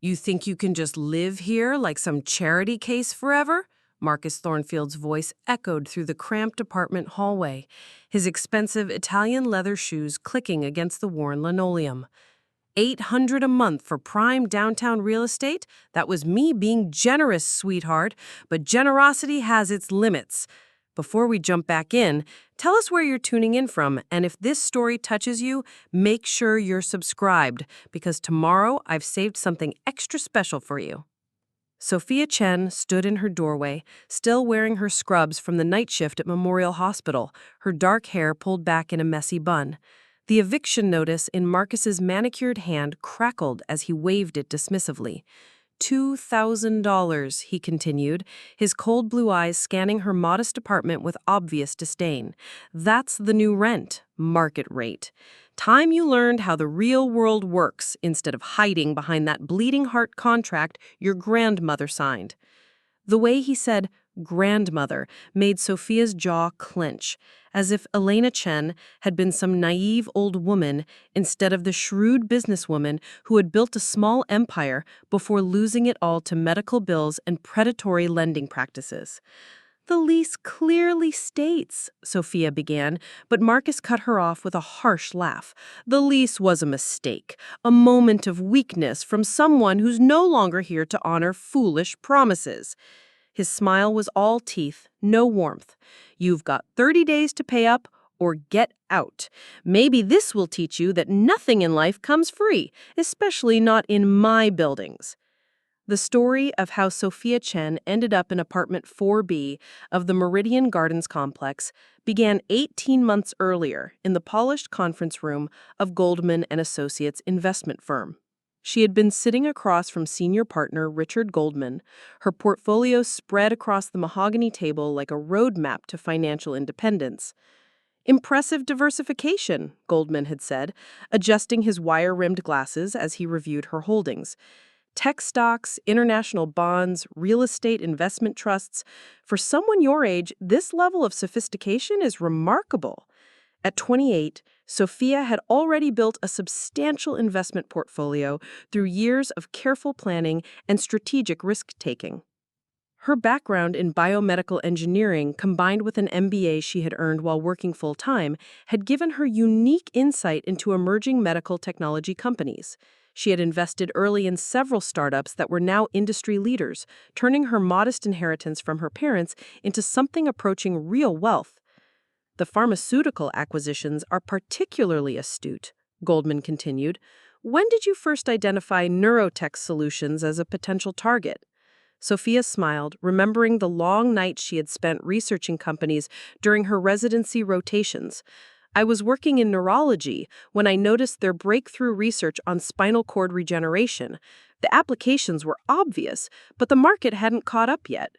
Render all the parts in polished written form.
You think you can just live here like some charity case forever? Marcus Thornfield's voice echoed through the cramped apartment hallway, his expensive Italian leather shoes clicking against the worn linoleum. $800 a month for prime downtown real estate? That was me being generous, sweetheart, but generosity has its limits. Before we jump back in, tell us where you're tuning in from, and if this story touches you, make sure you're subscribed, because tomorrow I've saved something extra special for you. Sophia Chen stood in her doorway, still wearing her scrubs from the night shift at Memorial Hospital, her dark hair pulled back in a messy bun. The eviction notice in Marcus's manicured hand crackled as he waved it dismissively. $2,000, he continued, his cold blue eyes scanning her modest apartment with obvious disdain. That's the new rent, market rate. Time you learned how the real world works instead of hiding behind that bleeding heart contract your grandmother signed. The way he said grandmother made Sophia's jaw clench, as if Elena Chen had been some naive old woman instead of the shrewd businesswoman who had built a small empire before losing it all to medical bills and predatory lending practices. The lease clearly states, Sophia began, but Marcus cut her off with a harsh laugh. The lease was a mistake, a moment of weakness from someone who's no longer here to honor foolish promises. His smile was all teeth, no warmth. You've got 30 days to pay up or get out. Maybe this will teach you that nothing in life comes free, especially not in my buildings. The story of how Sophia Chen ended up in apartment 4B of the Meridian Gardens complex began 18 months earlier in the polished conference room of Goldman & Associates investment firm. She had been sitting across from senior partner Richard Goldman, her portfolio spread across the mahogany table like a roadmap to financial independence. Impressive diversification, Goldman had said, adjusting his wire-rimmed glasses as he reviewed her holdings. Tech stocks, international bonds, real estate investment trusts. For someone your age, this level of sophistication is remarkable. At 28, Sophia had already built a substantial investment portfolio through years of careful planning and strategic risk-taking. Her background in biomedical engineering, combined with an MBA she had earned while working full-time, had given her unique insight into emerging medical technology companies. She had invested early in several startups that were now industry leaders, turning her modest inheritance from her parents into something approaching real wealth. The pharmaceutical acquisitions are particularly astute, Goldman continued. When did you first identify neurotech solutions as a potential target? Sophia smiled, remembering the long nights she had spent researching companies during her residency rotations. I was working in neurology when I noticed their breakthrough research on spinal cord regeneration. The applications were obvious, but the market hadn't caught up yet.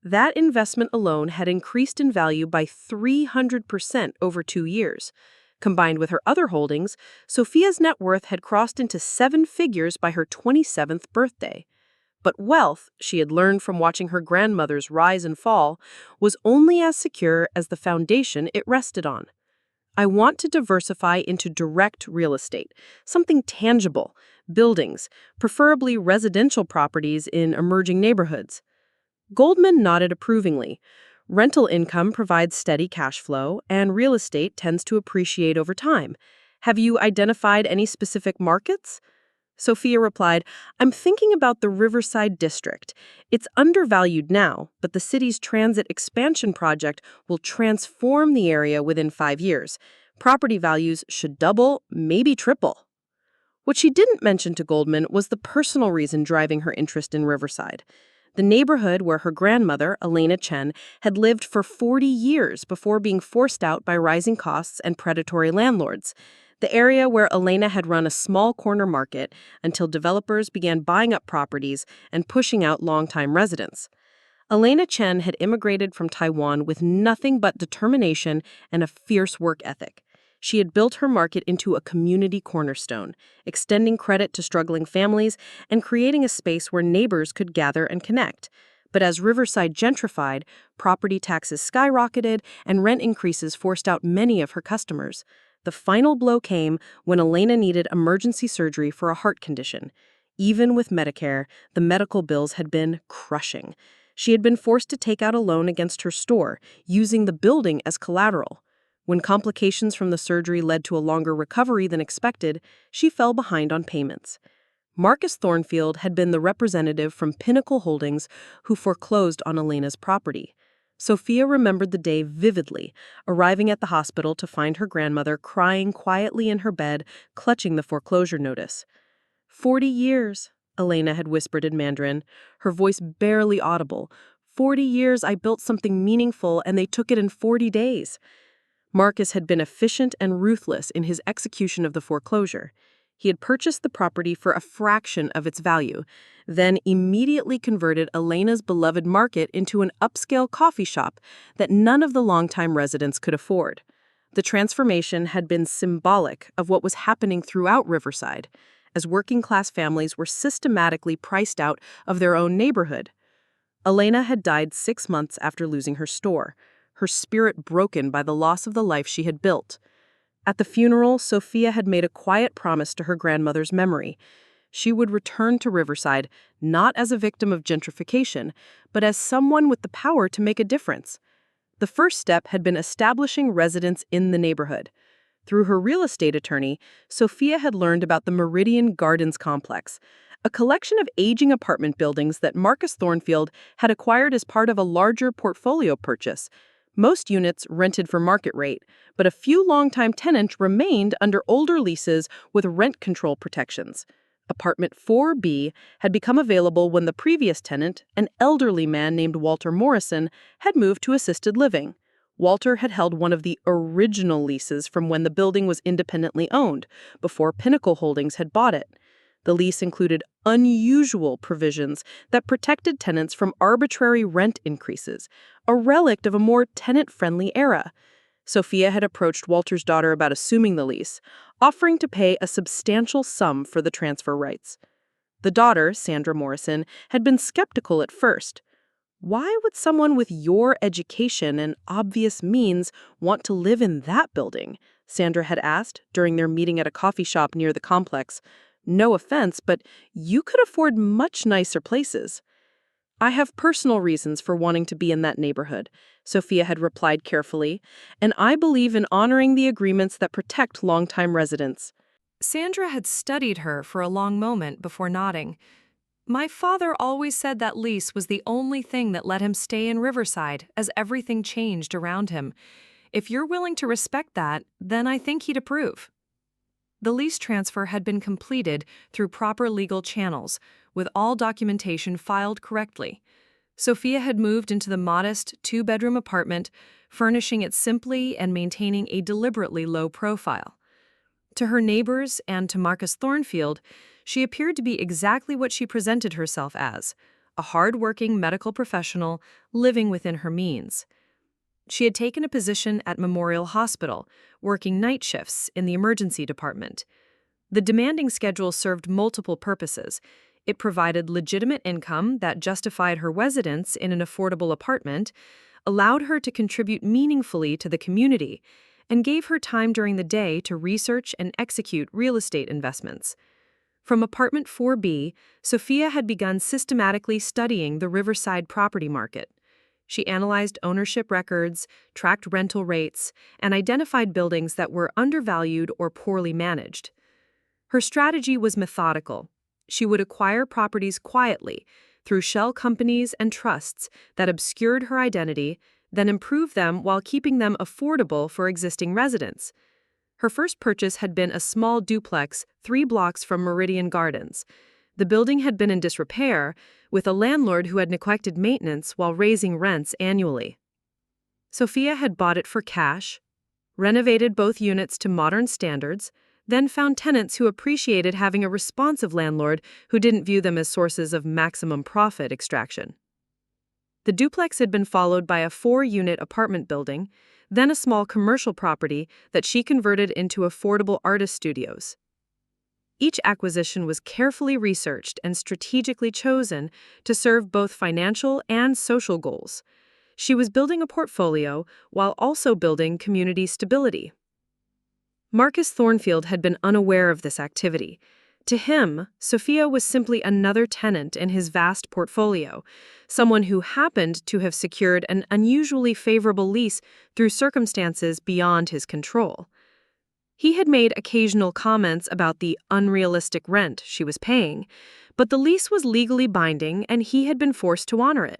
That investment alone had increased in value by 300% over 2 years. Combined with her other holdings, Sophia's net worth had crossed into 7 figures by her 27th birthday. But wealth, she had learned from watching her grandmother's rise and fall, was only as secure as the foundation it rested on. I want to diversify into direct real estate, something tangible, buildings, preferably residential properties in emerging neighborhoods. Goldman nodded approvingly. Rental income provides steady cash flow, and real estate tends to appreciate over time. Have you identified any specific markets? Sophia replied, I'm thinking about the Riverside District. It's undervalued now, but the city's transit expansion project will transform the area within 5 years. Property values should double, maybe triple. What she didn't mention to Goldman was the personal reason driving her interest in Riverside. The neighborhood where her grandmother, Elena Chen, had lived for 40 years before being forced out by rising costs and predatory landlords. The area where Elena had run a small corner market until developers began buying up properties and pushing out longtime residents. Elena Chen had immigrated from Taiwan with nothing but determination and a fierce work ethic. She had built her market into a community cornerstone, extending credit to struggling families and creating a space where neighbors could gather and connect. But as Riverside gentrified, property taxes skyrocketed and rent increases forced out many of her customers. The final blow came when Elena needed emergency surgery for a heart condition. Even with Medicare, the medical bills had been crushing. She had been forced to take out a loan against her store, using the building as collateral. When complications from the surgery led to a longer recovery than expected, she fell behind on payments. Marcus Thornfield had been the representative from Pinnacle Holdings who foreclosed on Elena's property. Sophia remembered the day vividly, arriving at the hospital to find her grandmother crying quietly in her bed, clutching the foreclosure notice. 40 years, Elena had whispered in Mandarin, her voice barely audible. 40 years I built something meaningful and they took it in 40 days. Marcus had been efficient and ruthless in his execution of the foreclosure. He had purchased the property for a fraction of its value, then immediately converted Elena's beloved market into an upscale coffee shop that none of the longtime residents could afford. The transformation had been symbolic of what was happening throughout Riverside, as working-class families were systematically priced out of their own neighborhood. Elena had died 6 months after losing her store, her spirit broken by the loss of the life she had built. At the funeral, Sophia had made a quiet promise to her grandmother's memory. She would return to Riverside not as a victim of gentrification, but as someone with the power to make a difference. The first step had been establishing residents in the neighborhood. Through her real estate attorney, Sophia had learned about the Meridian Gardens complex, a collection of aging apartment buildings that Marcus Thornfield had acquired as part of a larger portfolio purchase. Most units rented for market rate, but a few longtime tenants remained under older leases with rent control protections. Apartment 4B had become available when the previous tenant, an elderly man named Walter Morrison, had moved to assisted living. Walter had held one of the original leases from when the building was independently owned, before Pinnacle Holdings had bought it. The lease included unusual provisions that protected tenants from arbitrary rent increases, a relic of a more tenant-friendly era. Sophia had approached Walter's daughter about assuming the lease, offering to pay a substantial sum for the transfer rights. The daughter, Sandra Morrison, had been skeptical at first. Why would someone with your education and obvious means want to live in that building? Sandra had asked during their meeting at a coffee shop near the complex. No offense, but you could afford much nicer places. I have personal reasons for wanting to be in that neighborhood, Sophia had replied carefully, and I believe in honoring the agreements that protect longtime residents. Sandra had studied her for a long moment before nodding. My father always said that lease was the only thing that let him stay in Riverside as everything changed around him. If you're willing to respect that, then I think he'd approve. The lease transfer had been completed through proper legal channels, with all documentation filed correctly. Sophia had moved into the modest 2-bedroom apartment, furnishing it simply and maintaining a deliberately low profile. To her neighbors and to Marcus Thornfield, she appeared to be exactly what she presented herself as, a hard-working medical professional living within her means. She had taken a position at Memorial Hospital, working night shifts in the emergency department. The demanding schedule served multiple purposes. It provided legitimate income that justified her residence in an affordable apartment, allowed her to contribute meaningfully to the community, and gave her time during the day to research and execute real estate investments. From apartment 4B, Sophia had begun systematically studying the Riverside property market. She analyzed ownership records, tracked rental rates, and identified buildings that were undervalued or poorly managed. Her strategy was methodical. She would acquire properties quietly, through shell companies and trusts that obscured her identity, then improve them while keeping them affordable for existing residents. Her first purchase had been a small duplex 3 blocks from Meridian Gardens. The building had been in disrepair, with a landlord who had neglected maintenance while raising rents annually. Sophia had bought it for cash, renovated both units to modern standards, then found tenants who appreciated having a responsive landlord who didn't view them as sources of maximum profit extraction. The duplex had been followed by a 4-unit apartment building, then a small commercial property that she converted into affordable artist studios. Each acquisition was carefully researched and strategically chosen to serve both financial and social goals. She was building a portfolio while also building community stability. Marcus Thornfield had been unaware of this activity. To him, Sophia was simply another tenant in his vast portfolio, someone who happened to have secured an unusually favorable lease through circumstances beyond his control. He had made occasional comments about the unrealistic rent she was paying, but the lease was legally binding and he had been forced to honor it.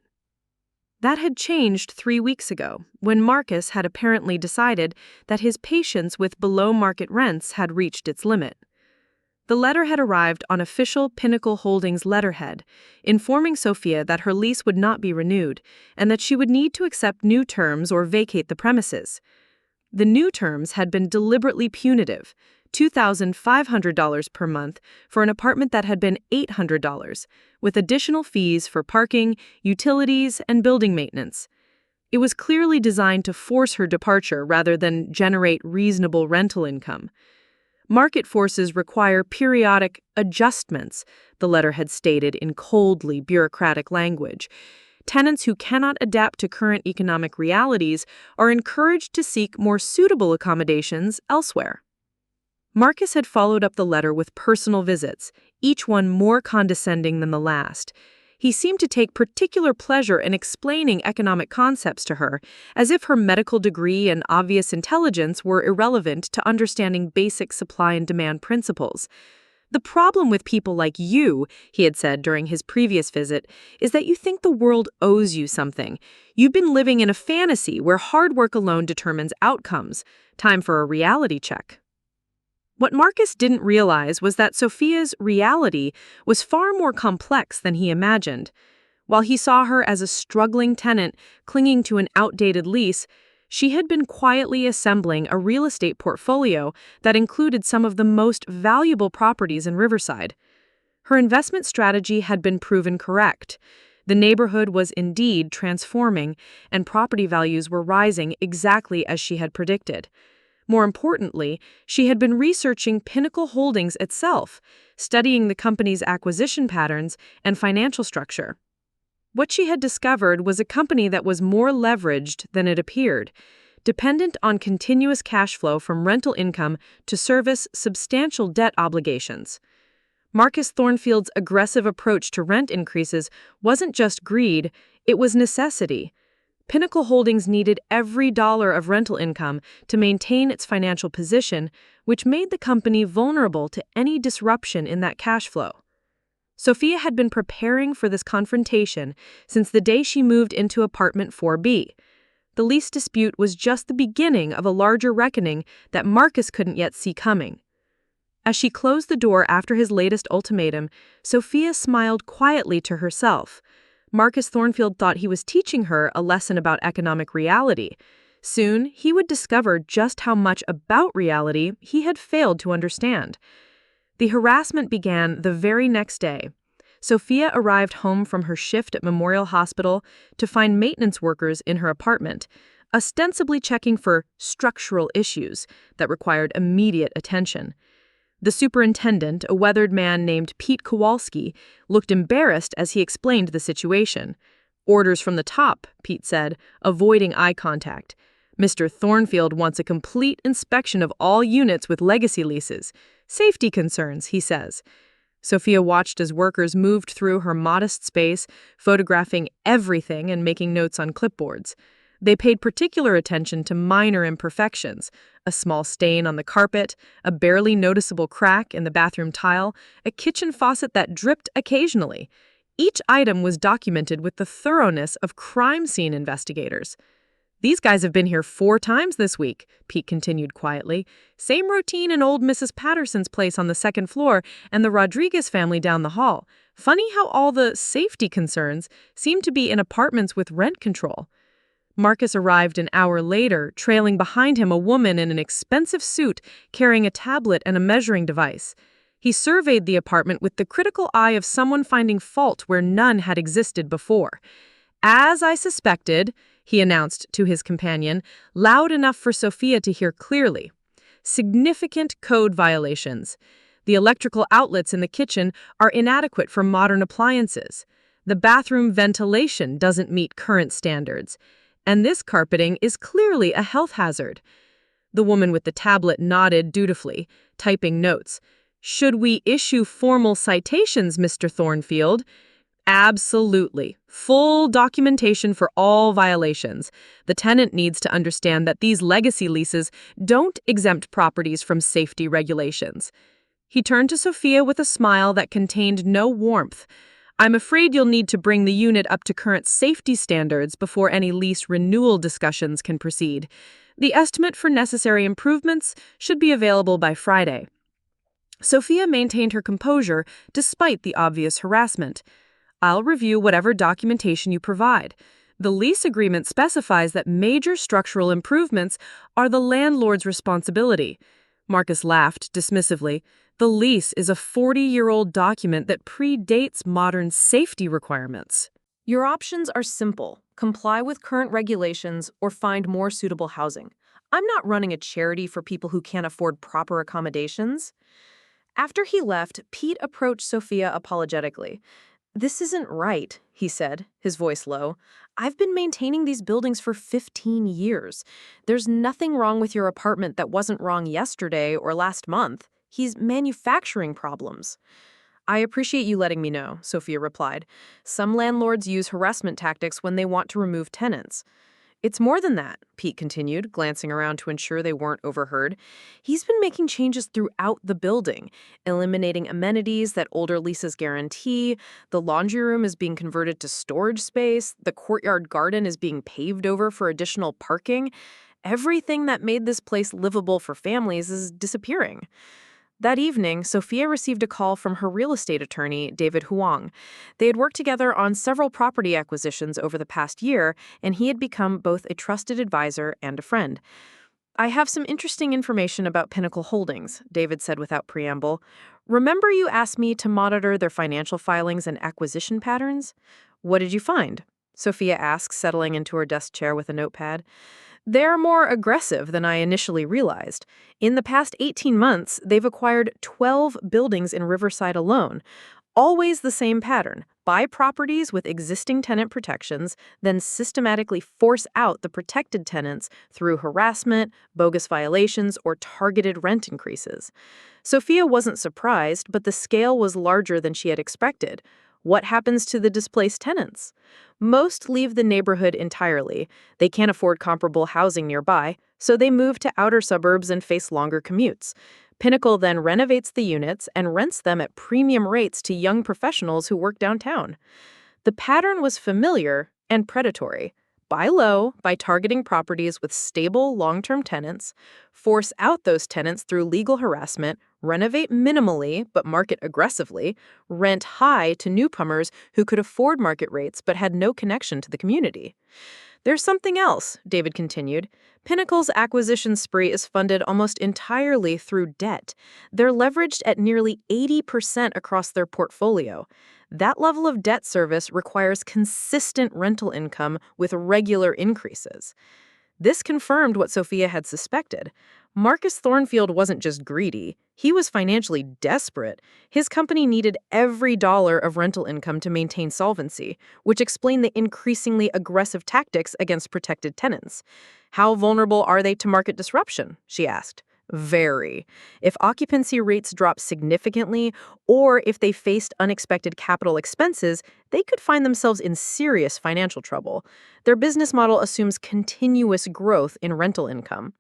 That had changed 3 weeks ago, when Marcus had apparently decided that his patience with below-market rents had reached its limit. The letter had arrived on official Pinnacle Holdings letterhead, informing Sophia that her lease would not be renewed and that she would need to accept new terms or vacate the premises. The new terms had been deliberately punitive, $2,500 per month for an apartment that had been $800, with additional fees for parking, utilities, and building maintenance. It was clearly designed to force her departure rather than generate reasonable rental income. Market forces require periodic adjustments, the letter had stated in coldly bureaucratic language. Tenants who cannot adapt to current economic realities are encouraged to seek more suitable accommodations elsewhere. Marcus had followed up the letter with personal visits, each one more condescending than the last. He seemed to take particular pleasure in explaining economic concepts to her, as if her medical degree and obvious intelligence were irrelevant to understanding basic supply and demand principles. "The problem with people like you," he had said during his previous visit, "is that you think the world owes you something. You've been living in a fantasy where hard work alone determines outcomes. Time for a reality check." What Marcus didn't realize was that Sophia's reality was far more complex than he imagined. While he saw her as a struggling tenant clinging to an outdated lease, she had been quietly assembling a real estate portfolio that included some of the most valuable properties in Riverside. Her investment strategy had been proven correct. The neighborhood was indeed transforming, and property values were rising exactly as she had predicted. More importantly, she had been researching Pinnacle Holdings itself, studying the company's acquisition patterns and financial structure. What she had discovered was a company that was more leveraged than it appeared, dependent on continuous cash flow from rental income to service substantial debt obligations. Marcus Thornfield's aggressive approach to rent increases wasn't just greed, it was necessity. Pinnacle Holdings needed every dollar of rental income to maintain its financial position, which made the company vulnerable to any disruption in that cash flow. Sophia had been preparing for this confrontation since the day she moved into apartment 4B. The lease dispute was just the beginning of a larger reckoning that Marcus couldn't yet see coming. As she closed the door after his latest ultimatum, Sophia smiled quietly to herself. Marcus Thornfield thought he was teaching her a lesson about economic reality. Soon, he would discover just how much about reality he had failed to understand. The harassment began the very next day. Sophia arrived home from her shift at Memorial Hospital to find maintenance workers in her apartment, ostensibly checking for structural issues that required immediate attention. The superintendent, a weathered man named Pete Kowalski, looked embarrassed as he explained the situation. "Orders from the top," Pete said, avoiding eye contact. "Mr. Thornfield wants a complete inspection of all units with legacy leases. Safety concerns, he says." Sophia watched as workers moved through her modest space, photographing everything and making notes on clipboards. They paid particular attention to minor imperfections: a small stain on the carpet, a barely noticeable crack in the bathroom tile, a kitchen faucet that dripped occasionally. Each item was documented with the thoroughness of crime scene investigators. "These guys have been here 4 times this week," Pete continued quietly. "Same routine in old Mrs. Patterson's place on the 2nd floor and the Rodriguez family down the hall. Funny how all the safety concerns seem to be in apartments with rent control." Marcus arrived an hour later, trailing behind him a woman in an expensive suit carrying a tablet and a measuring device. He surveyed the apartment with the critical eye of someone finding fault where none had existed before. "As I suspected," he announced to his companion, loud enough for Sophia to hear clearly. "Significant code violations. The electrical outlets in the kitchen are inadequate for modern appliances. The bathroom ventilation doesn't meet current standards. And this carpeting is clearly a health hazard." The woman with the tablet nodded dutifully, typing notes. Should we issue formal citations, Mr. Thornfield? Absolutely. Full documentation for all violations. The tenant needs to understand that these legacy leases don't exempt properties from safety regulations. He turned to Sophia with a smile that contained no warmth. I'm afraid you'll need to bring the unit up to current safety standards before any lease renewal discussions can proceed. The estimate for necessary improvements should be available by Friday. Sophia maintained her composure despite the obvious harassment. I'll review whatever documentation you provide. The lease agreement specifies that major structural improvements are the landlord's responsibility. Marcus laughed dismissively. The lease is a 40-year-old document that predates modern safety requirements. Your options are simple: comply with current regulations or find more suitable housing. I'm not running a charity for people who can't afford proper accommodations. After he left, Pete approached Sophia apologetically. This isn't right, he said, his voice low. I've been maintaining these buildings for 15 years. There's nothing wrong with your apartment that wasn't wrong yesterday or last month. He's manufacturing problems. I appreciate you letting me know, Sophia replied. Some landlords use harassment tactics when they want to remove tenants. It's more than that, Pete continued, glancing around to ensure they weren't overheard. He's been making changes throughout the building, eliminating amenities that older leases guarantee. The laundry room is being converted to storage space. The courtyard garden is being paved over for additional parking. Everything that made this place livable for families is disappearing. That evening, Sophia received a call from her real estate attorney, David Huang. They had worked together on several property acquisitions over the past year, and he had become both a trusted advisor and a friend. I have some interesting information about Pinnacle Holdings, David said without preamble. Remember you asked me to monitor their financial filings and acquisition patterns? What did you find? Sophia asked, settling into her desk chair with a notepad. They're more aggressive than I initially realized. In the past 18 months, they've acquired 12 buildings in Riverside alone. Always the same pattern: buy properties with existing tenant protections, then systematically force out the protected tenants through harassment, bogus violations, or targeted rent increases. Sophia wasn't surprised, but the scale was larger than she had expected. What happens to the displaced tenants? Most leave the neighborhood entirely. They can't afford comparable housing nearby, so they move to outer suburbs and face longer commutes. Pinnacle then renovates the units and rents them at premium rates to young professionals who work downtown. The pattern was familiar and predatory. Buy low by targeting properties with stable, long-term tenants, force out those tenants through legal harassment, renovate minimally but market aggressively, rent high to newcomers who could afford market rates but had no connection to the community. There's something else, David continued. Pinnacle's acquisition spree is funded almost entirely through debt. They're leveraged at nearly 80% across their portfolio. That level of debt service requires consistent rental income with regular increases. This confirmed what Sophia had suspected. Marcus Thornfield wasn't just greedy. He was financially desperate. His company needed every dollar of rental income to maintain solvency, which explained the increasingly aggressive tactics against protected tenants. How vulnerable are they to market disruption? She asked. Very. If occupancy rates drop significantly, or if they faced unexpected capital expenses, they could find themselves in serious financial trouble. Their business model assumes continuous growth in rental income.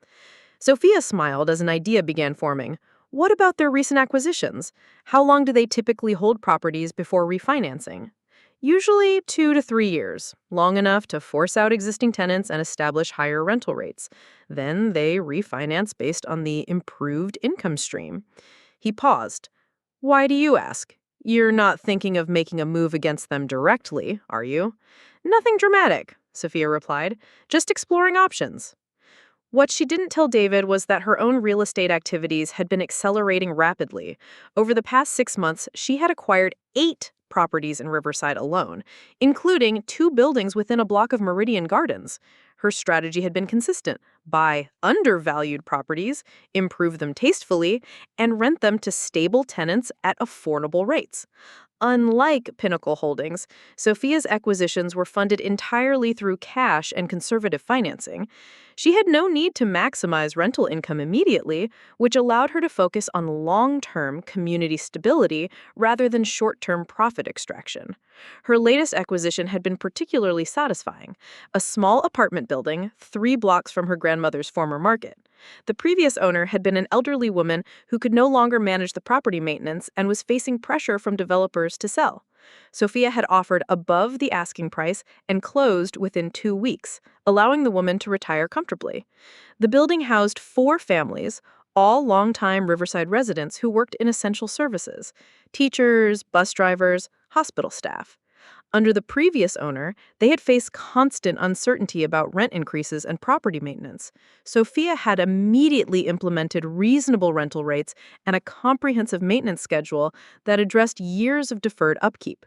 Sophia smiled as an idea began forming. What about their recent acquisitions? How long do they typically hold properties before refinancing? Usually 2 to 3 years, long enough to force out existing tenants and establish higher rental rates. Then they refinance based on the improved income stream. He paused. Why do you ask? You're not thinking of making a move against them directly, are you? Nothing dramatic, Sophia replied. Just exploring options. What she didn't tell David was that her own real estate activities had been accelerating rapidly. Over the past 6 months, she had acquired 8 properties in Riverside alone, including 2 buildings within a block of Meridian Gardens. Her strategy had been consistent: buy undervalued properties, improve them tastefully, and rent them to stable tenants at affordable rates. Unlike Pinnacle Holdings, Sophia's acquisitions were funded entirely through cash and conservative financing. She had no need to maximize rental income immediately, which allowed her to focus on long-term community stability rather than short-term profit extraction. Her latest acquisition had been particularly satisfying, a small apartment building 3 blocks from her grandmother's former market. The previous owner had been an elderly woman who could no longer manage the property maintenance and was facing pressure from developers to sell. Sophia had offered above the asking price and closed within 2 weeks, allowing the woman to retire comfortably. The building housed 4 families, all longtime Riverside residents who worked in essential services: teachers, bus drivers, hospital staff. Under the previous owner, they had faced constant uncertainty about rent increases and property maintenance. Sophia had immediately implemented reasonable rental rates and a comprehensive maintenance schedule that addressed years of deferred upkeep.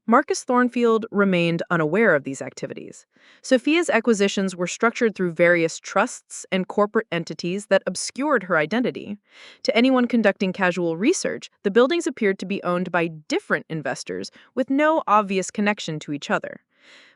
Marcus Thornfield remained unaware of these activities. Sophia's acquisitions were structured through various trusts and corporate entities that obscured her identity. To anyone conducting casual research, the buildings appeared to be owned by different investors with no obvious connection to each other.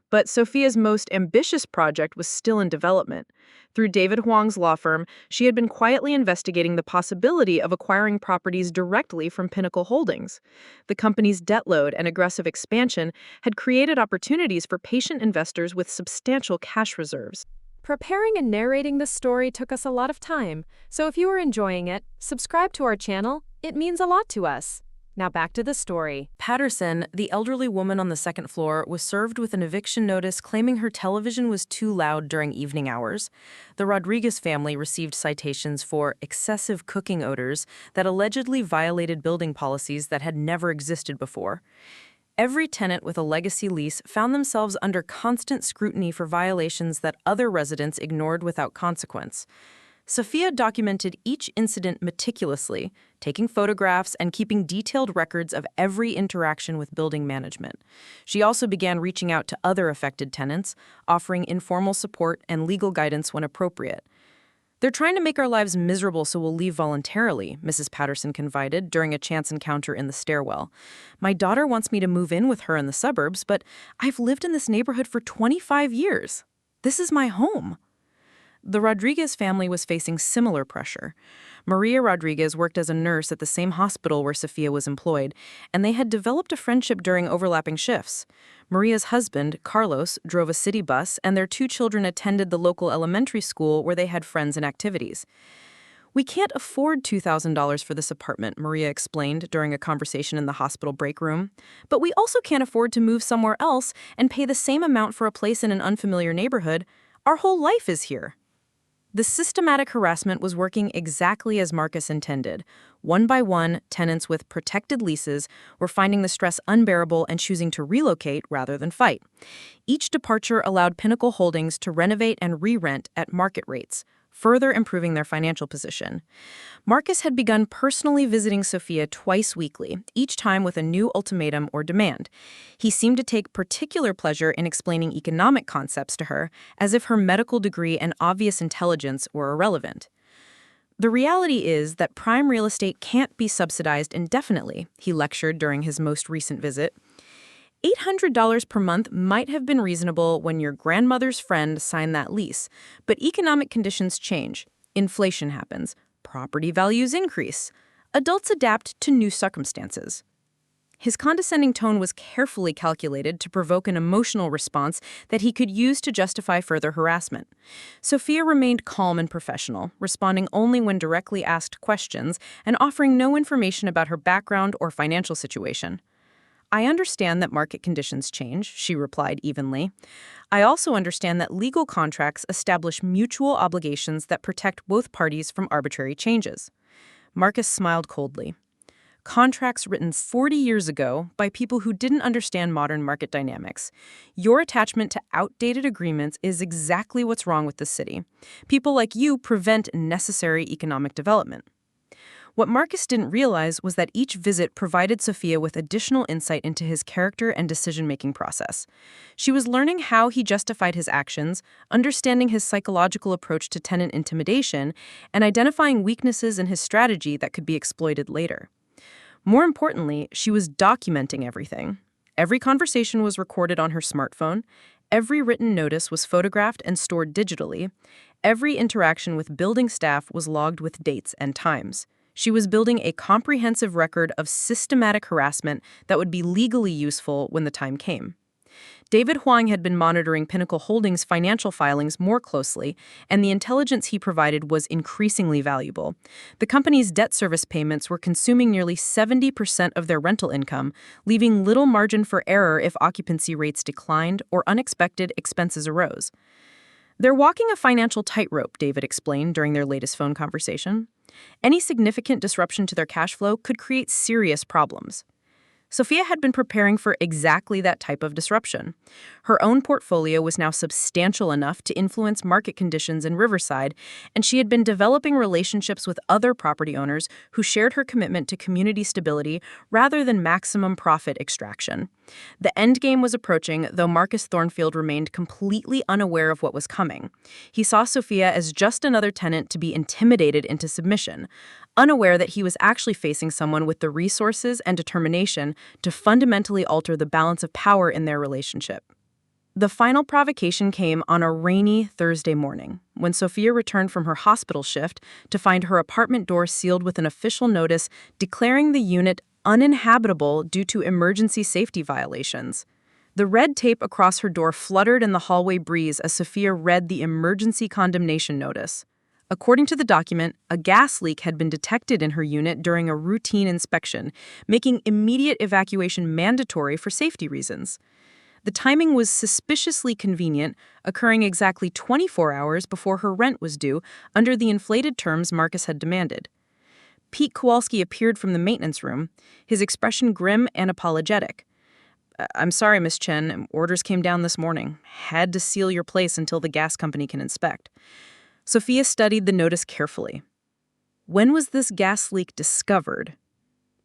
But Sophia's most ambitious project was still in development. Through David Huang's law firm, she had been quietly investigating the possibility of acquiring properties directly from Pinnacle Holdings. The company's debt load and aggressive expansion had created opportunities for patient investors with substantial cash reserves. Preparing and narrating this story took us a lot of time, so if you are enjoying it, subscribe to our channel. It means a lot to us. Now back to the story. Patterson, the elderly woman on the second floor, was served with an eviction notice claiming her television was too loud during evening hours. The Rodriguez family received citations for excessive cooking odors that allegedly violated building policies that had never existed before. Every tenant with a legacy lease found themselves under constant scrutiny for violations that other residents ignored without consequence. Sophia documented each incident meticulously, taking photographs and keeping detailed records of every interaction with building management. She also began reaching out to other affected tenants, offering informal support and legal guidance when appropriate. "They're trying to make our lives miserable, so we'll leave voluntarily," Mrs. Patterson confided during a chance encounter in the stairwell. "My daughter wants me to move in with her in the suburbs, but I've lived in this neighborhood for 25 years. This is my home." The Rodriguez family was facing similar pressure. Maria Rodriguez worked as a nurse at the same hospital where Sophia was employed, and they had developed a friendship during overlapping shifts. Maria's husband, Carlos, drove a city bus, and their 2 children attended the local elementary school where they had friends and activities. "We can't afford $2,000 for this apartment," Maria explained during a conversation in the hospital break room. "But we also can't afford to move somewhere else and pay the same amount for a place in an unfamiliar neighborhood. Our whole life is here." The systematic harassment was working exactly as Marcus intended. One by one, tenants with protected leases were finding the stress unbearable and choosing to relocate rather than fight. Each departure allowed Pinnacle Holdings to renovate and re-rent at market rates, further improving their financial position. Marcus had begun personally visiting Sophia twice weekly, each time with a new ultimatum or demand. He seemed to take particular pleasure in explaining economic concepts to her, as if her medical degree and obvious intelligence were irrelevant. "The reality is that prime real estate can't be subsidized indefinitely," he lectured during his most recent visit. $800 per month might have been reasonable when your grandmother's friend signed that lease, but economic conditions change. Inflation happens. Property values increase. Adults adapt to new circumstances. His condescending tone was carefully calculated to provoke an emotional response that he could use to justify further harassment. Sophia remained calm and professional, responding only when directly asked questions and offering no information about her background or financial situation. "I understand that market conditions change," she replied evenly. "I also understand that legal contracts establish mutual obligations that protect both parties from arbitrary changes." Marcus smiled coldly. "Contracts written 40 years ago by people who didn't understand modern market dynamics. Your attachment to outdated agreements is exactly what's wrong with the city. People like you prevent necessary economic development." What Marcus didn't realize was that each visit provided Sophia with additional insight into his character and decision-making process. She was learning how he justified his actions, understanding his psychological approach to tenant intimidation, and identifying weaknesses in his strategy that could be exploited later. More importantly, she was documenting everything. Every conversation was recorded on her smartphone. Every written notice was photographed and stored digitally. Every interaction with building staff was logged with dates and times. She was building a comprehensive record of systematic harassment that would be legally useful when the time came. David Huang had been monitoring Pinnacle Holdings' financial filings more closely, and the intelligence he provided was increasingly valuable. The company's debt service payments were consuming nearly 70% of their rental income, leaving little margin for error if occupancy rates declined or unexpected expenses arose. They're walking a financial tightrope, David explained during their latest phone conversation. Any significant disruption to their cash flow could create serious problems. Sophia had been preparing for exactly that type of disruption. Her own portfolio was now substantial enough to influence market conditions in Riverside, and she had been developing relationships with other property owners who shared her commitment to community stability rather than maximum profit extraction. The endgame was approaching, though Marcus Thornfield remained completely unaware of what was coming. He saw Sophia as just another tenant to be intimidated into submission, unaware that he was actually facing someone with the resources and determination to fundamentally alter the balance of power in their relationship. The final provocation came on a rainy Thursday morning, when Sophia returned from her hospital shift to find her apartment door sealed with an official notice declaring the unit uninhabitable due to emergency safety violations. The red tape across her door fluttered in the hallway breeze as Sophia read the emergency condemnation notice. According to the document, a gas leak had been detected in her unit during a routine inspection, making immediate evacuation mandatory for safety reasons. The timing was suspiciously convenient, occurring exactly 24 hours before her rent was due under the inflated terms Marcus had demanded. Pete Kowalski appeared from the maintenance room, his expression grim and apologetic. "I'm sorry, Miss Chen. Orders came down this morning. Had to seal your place until the gas company can inspect." Sophia studied the notice carefully. When was this gas leak discovered?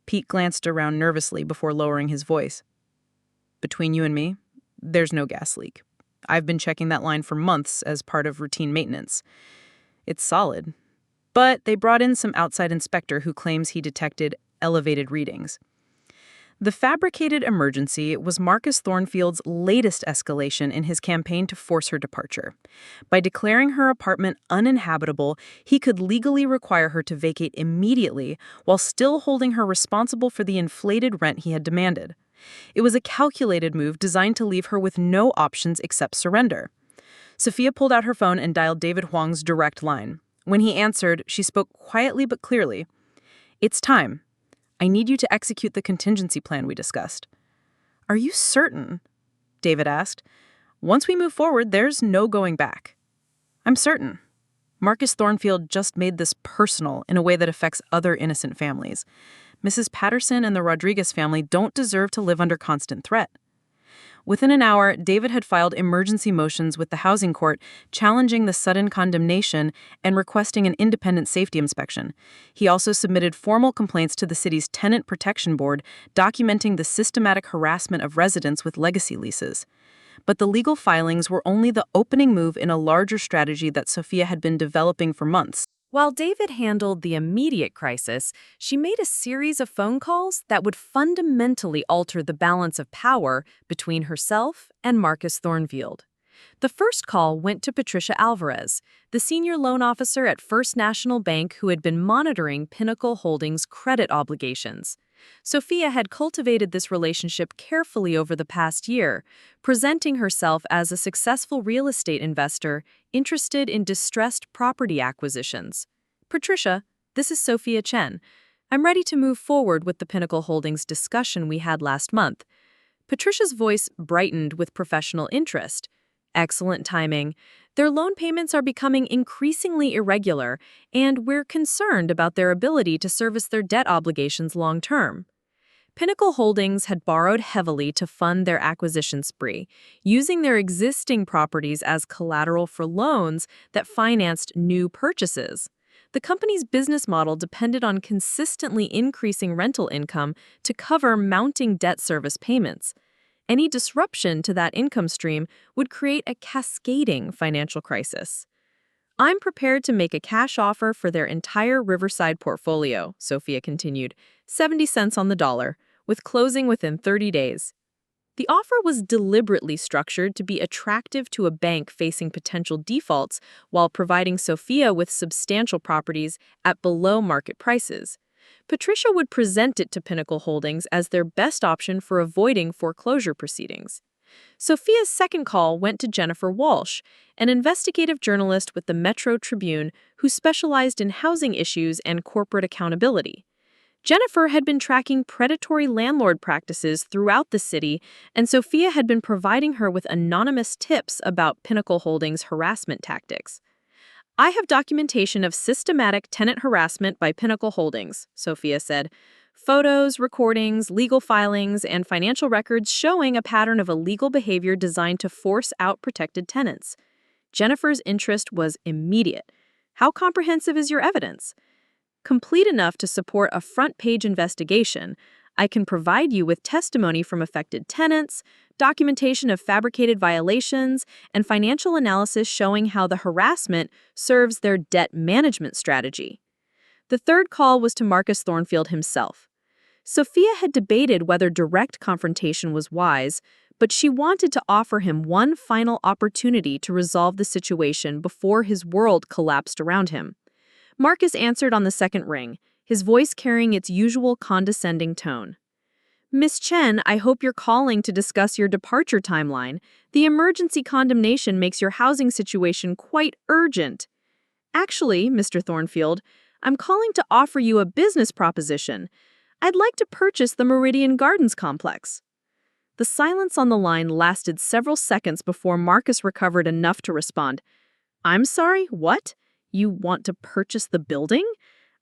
Pete glanced around nervously before lowering his voice. "Between you and me, there's no gas leak. I've been checking that line for months as part of routine maintenance. It's solid. But they brought in some outside inspector who claims he detected elevated readings." The fabricated emergency was Marcus Thornfield's latest escalation in his campaign to force her departure. By declaring her apartment uninhabitable, he could legally require her to vacate immediately while still holding her responsible for the inflated rent he had demanded. It was a calculated move designed to leave her with no options except surrender. Sophia pulled out her phone and dialed David Huang's direct line. When he answered, she spoke quietly but clearly. "It's time. I need you to execute the contingency plan we discussed." "Are you certain?" David asked. "Once we move forward, there's no going back." "I'm certain. Marcus Thornfield just made this personal in a way that affects other innocent families. Mrs. Patterson and the Rodriguez family don't deserve to live under constant threat." Within an hour, David had filed emergency motions with the housing court challenging the sudden condemnation and requesting an independent safety inspection. He also submitted formal complaints to the city's Tenant Protection Board documenting the systematic harassment of residents with legacy leases. But the legal filings were only the opening move in a larger strategy that Sophia had been developing for months. While David handled the immediate crisis, she made a series of phone calls that would fundamentally alter the balance of power between herself and Marcus Thornfield. The first call went to Patricia Alvarez, the senior loan officer at First National Bank who had been monitoring Pinnacle Holdings' credit obligations. Sophia had cultivated this relationship carefully over the past year, presenting herself as a successful real estate investor interested in distressed property acquisitions. "Patricia, this is Sophia Chen. I'm ready to move forward with the Pinnacle Holdings discussion we had last month." Patricia's voice brightened with professional interest. "Excellent timing. Their loan payments are becoming increasingly irregular, and we're concerned about their ability to service their debt obligations long term." Pinnacle Holdings had borrowed heavily to fund their acquisition spree, using their existing properties as collateral for loans that financed new purchases. The company's business model depended on consistently increasing rental income to cover mounting debt service payments. Any disruption to that income stream would create a cascading financial crisis. "I'm prepared to make a cash offer for their entire Riverside portfolio," Sophia continued, 70 cents on the dollar, with closing within 30 days. The offer was deliberately structured to be attractive to a bank facing potential defaults while providing Sophia with substantial properties at below market prices. Patricia would present it to Pinnacle Holdings as their best option for avoiding foreclosure proceedings. Sophia's second call went to Jennifer Walsh, an investigative journalist with the Metro Tribune who specialized in housing issues and corporate accountability. Jennifer had been tracking predatory landlord practices throughout the city, and Sophia had been providing her with anonymous tips about Pinnacle Holdings' harassment tactics. "I have documentation of systematic tenant harassment by Pinnacle Holdings," Sophia said. "Photos, recordings, legal filings, and financial records showing a pattern of illegal behavior designed to force out protected tenants." Jennifer's interest was immediate. "How comprehensive is your evidence?" "Complete enough to support a front-page investigation. I can provide you with testimony from affected tenants, documentation of fabricated violations, and financial analysis showing how the harassment serves their debt management strategy." The third call was to Marcus Thornfield himself. Sophia had debated whether direct confrontation was wise, but she wanted to offer him one final opportunity to resolve the situation before his world collapsed around him. Marcus answered on the second ring, his voice carrying its usual condescending tone. "Miss Chen, I hope you're calling to discuss your departure timeline. The emergency condemnation makes your housing situation quite urgent." "Actually, Mr. Thornfield, I'm calling to offer you a business proposition. I'd like to purchase the Meridian Gardens complex." The silence on the line lasted several seconds before Marcus recovered enough to respond. "I'm sorry, what? You want to purchase the building?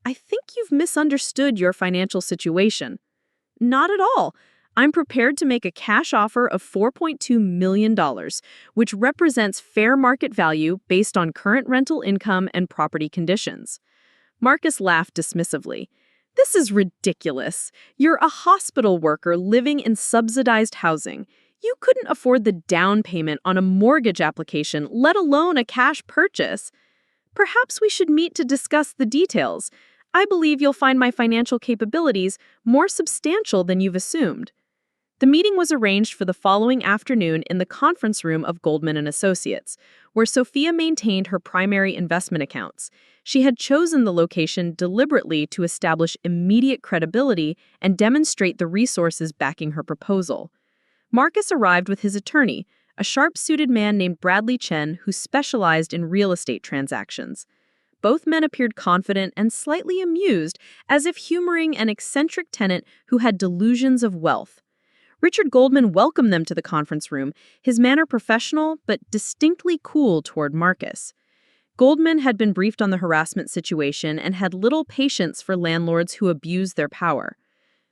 I think you've misunderstood your financial situation." "Not at all. I'm prepared to make a cash offer of $4.2 million, which represents fair market value based on current rental income and property conditions." Marcus laughed dismissively. "This is ridiculous. You're a hospital worker living in subsidized housing. You couldn't afford the down payment on a mortgage application, let alone a cash purchase. Perhaps we should meet to discuss the details. I believe you'll find my financial capabilities more substantial than you've assumed." The meeting was arranged for the following afternoon in the conference room of Goldman & Associates, where Sophia maintained her primary investment accounts. She had chosen the location deliberately to establish immediate credibility and demonstrate the resources backing her proposal. Marcus arrived with his attorney, a sharp-suited man named Bradley Chen who specialized in real estate transactions. Both men appeared confident and slightly amused, as if humoring an eccentric tenant who had delusions of wealth. Richard Goldman welcomed them to the conference room, his manner professional but distinctly cool toward Marcus. Goldman had been briefed on the harassment situation and had little patience for landlords who abused their power.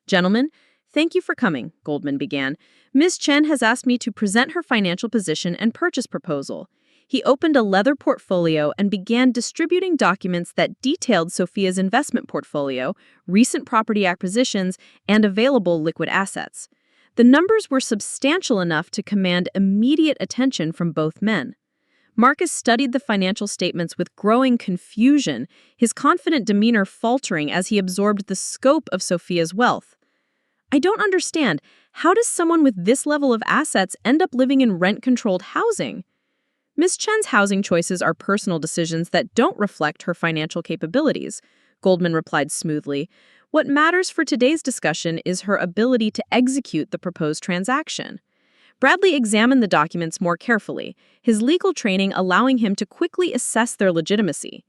"Gentlemen, thank you for coming," Goldman began. "Ms. Chen has asked me to present her financial position and purchase proposal." He opened a leather portfolio and began distributing documents that detailed Sophia's investment portfolio, recent property acquisitions, and available liquid assets. The numbers were substantial enough to command immediate attention from both men. Marcus studied the financial statements with growing confusion, his confident demeanor faltering as he absorbed the scope of Sophia's wealth. "I don't understand. How does someone with this level of assets end up living in rent-controlled housing?" "Ms. Chen's housing choices are personal decisions that don't reflect her financial capabilities," Goldman replied smoothly. "What matters for today's discussion is her ability to execute the proposed transaction." Bradley examined the documents more carefully, his legal training allowing him to quickly assess their legitimacy.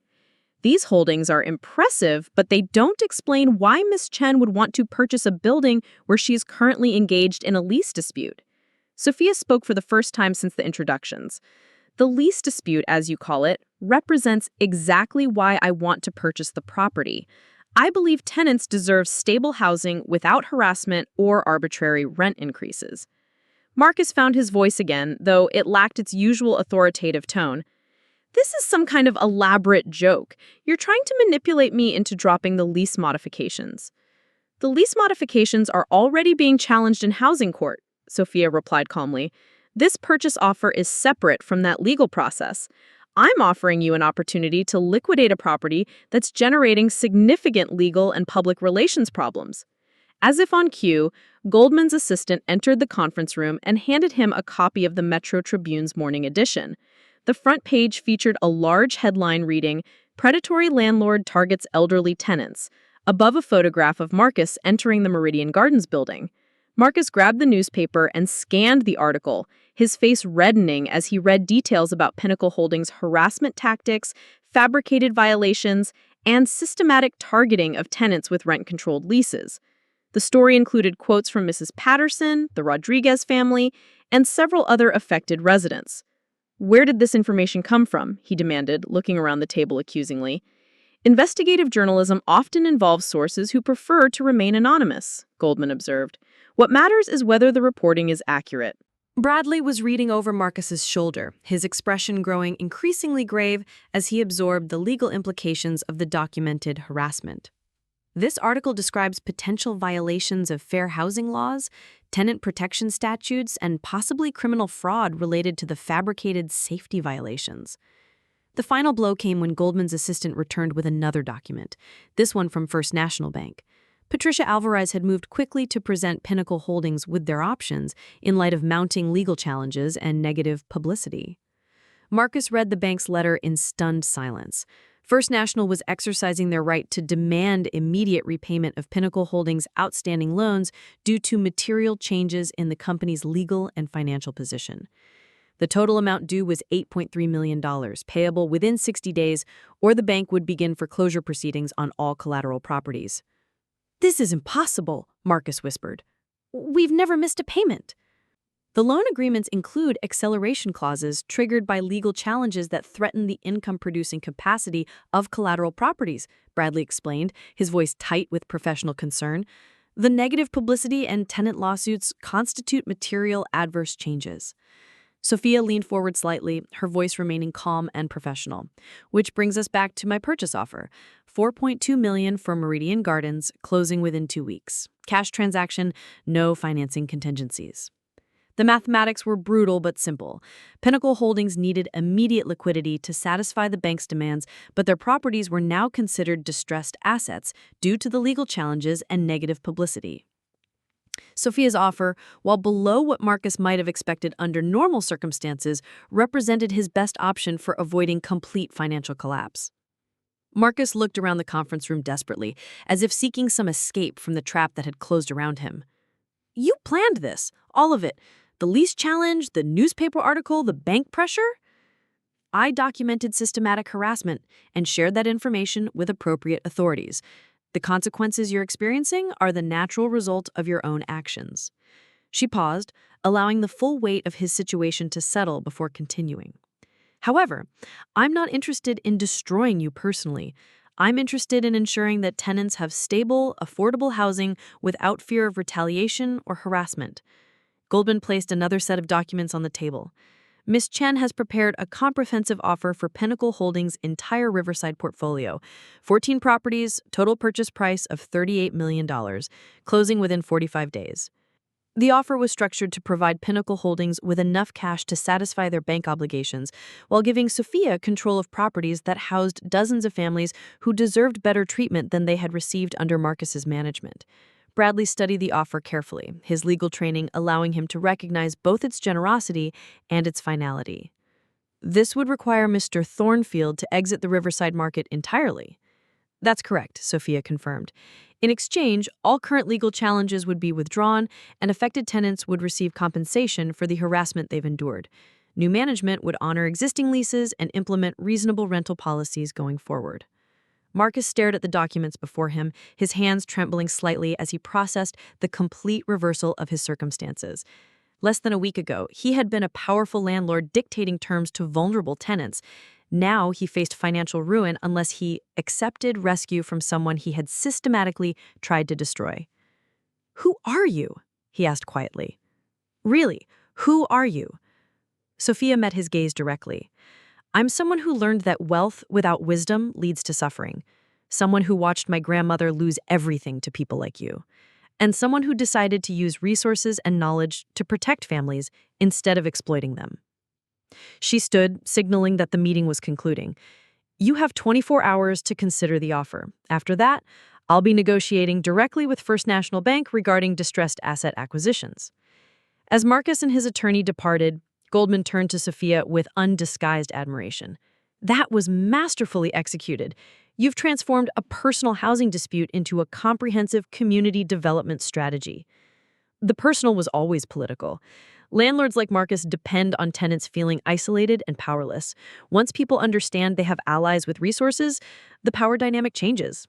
"These holdings are impressive, but they don't explain why Ms. Chen would want to purchase a building where she is currently engaged in a lease dispute." Sophia spoke for the first time since the introductions. "The lease dispute, as you call it, represents exactly why I want to purchase the property. I believe tenants deserve stable housing without harassment or arbitrary rent increases." Marcus found his voice again, though it lacked its usual authoritative tone. "This is some kind of elaborate joke. You're trying to manipulate me into dropping the lease modifications." "The lease modifications are already being challenged in housing court," Sophia replied calmly. "This purchase offer is separate from that legal process. I'm offering you an opportunity to liquidate a property that's generating significant legal and public relations problems." As if on cue, Goldman's assistant entered the conference room and handed him a copy of the Metro Tribune's morning edition. The front page featured a large headline reading, "Predatory Landlord Targets Elderly Tenants," above a photograph of Marcus entering the Meridian Gardens building. Marcus grabbed the newspaper and scanned the article, his face reddening as he read details about Pinnacle Holdings' harassment tactics, fabricated violations, and systematic targeting of tenants with rent-controlled leases. The story included quotes from Mrs. Patterson, the Rodriguez family, and several other affected residents. "Where did this information come from?" he demanded, looking around the table accusingly. "Investigative journalism often involves sources who prefer to remain anonymous," Goldman observed. "What matters is whether the reporting is accurate." Bradley was reading over Marcus's shoulder, his expression growing increasingly grave as he absorbed the legal implications of the documented harassment. This article describes potential violations of fair housing laws, tenant protection statutes, and possibly criminal fraud related to the fabricated safety violations. The final blow came when Goldman's assistant returned with another document, this one from First National Bank. Patricia Alvarez had moved quickly to present Pinnacle Holdings with their options in light of mounting legal challenges and negative publicity. Marcus read the bank's letter in stunned silence. First National was exercising their right to demand immediate repayment of Pinnacle Holdings' outstanding loans due to material changes in the company's legal and financial position. The total amount due was $8.3 million, payable within 60 days, or the bank would begin foreclosure proceedings on all collateral properties. "This is impossible," Marcus whispered. "We've never missed a payment." The loan agreements include acceleration clauses triggered by legal challenges that threaten the income-producing capacity of collateral properties, Bradley explained, his voice tight with professional concern. The negative publicity and tenant lawsuits constitute material adverse changes. Sophia leaned forward slightly, her voice remaining calm and professional. "Which brings us back to my purchase offer. $4.2 million for Meridian Gardens, closing within 2 weeks. Cash transaction, no financing contingencies." The mathematics were brutal but simple. Pinnacle Holdings needed immediate liquidity to satisfy the bank's demands, but their properties were now considered distressed assets due to the legal challenges and negative publicity. Sophia's offer, while below what Marcus might have expected under normal circumstances, represented his best option for avoiding complete financial collapse. Marcus looked around the conference room desperately, as if seeking some escape from the trap that had closed around him. "You planned this, all of it. The lease challenge, the newspaper article, the bank pressure?" "I documented systematic harassment and shared that information with appropriate authorities. The consequences you're experiencing are the natural result of your own actions." She paused, allowing the full weight of his situation to settle before continuing. "However, I'm not interested in destroying you personally. I'm interested in ensuring that tenants have stable, affordable housing without fear of retaliation or harassment." Goldman placed another set of documents on the table. "Ms. Chen has prepared a comprehensive offer for Pinnacle Holdings' entire Riverside portfolio. 14 properties, total purchase price of $38 million, closing within 45 days. The offer was structured to provide Pinnacle Holdings with enough cash to satisfy their bank obligations, while giving Sophia control of properties that housed dozens of families who deserved better treatment than they had received under Marcus's management." Bradley studied the offer carefully, his legal training allowing him to recognize both its generosity and its finality. "This would require Mr. Thornfield to exit the Riverside market entirely." "That's correct," Sophia confirmed. "In exchange, all current legal challenges would be withdrawn, and affected tenants would receive compensation for the harassment they've endured. New management would honor existing leases and implement reasonable rental policies going forward." Marcus stared at the documents before him, his hands trembling slightly as he processed the complete reversal of his circumstances. Less than a week ago, he had been a powerful landlord dictating terms to vulnerable tenants. Now he faced financial ruin unless he accepted rescue from someone he had systematically tried to destroy. "Who are you?" he asked quietly. "Really, who are you?" Sophia met his gaze directly. "I'm someone who learned that wealth without wisdom leads to suffering. Someone who watched my grandmother lose everything to people like you. And someone who decided to use resources and knowledge to protect families instead of exploiting them." She stood, signaling that the meeting was concluding. "You have 24 hours to consider the offer. After that, I'll be negotiating directly with First National Bank regarding distressed asset acquisitions. As Marcus and his attorney departed, Goldman turned to Sophia with undisguised admiration. That was masterfully executed. You've transformed a personal housing dispute into a comprehensive community development strategy. The personal was always political. Landlords like Marcus depend on tenants feeling isolated and powerless. Once people understand they have allies with resources, the power dynamic changes.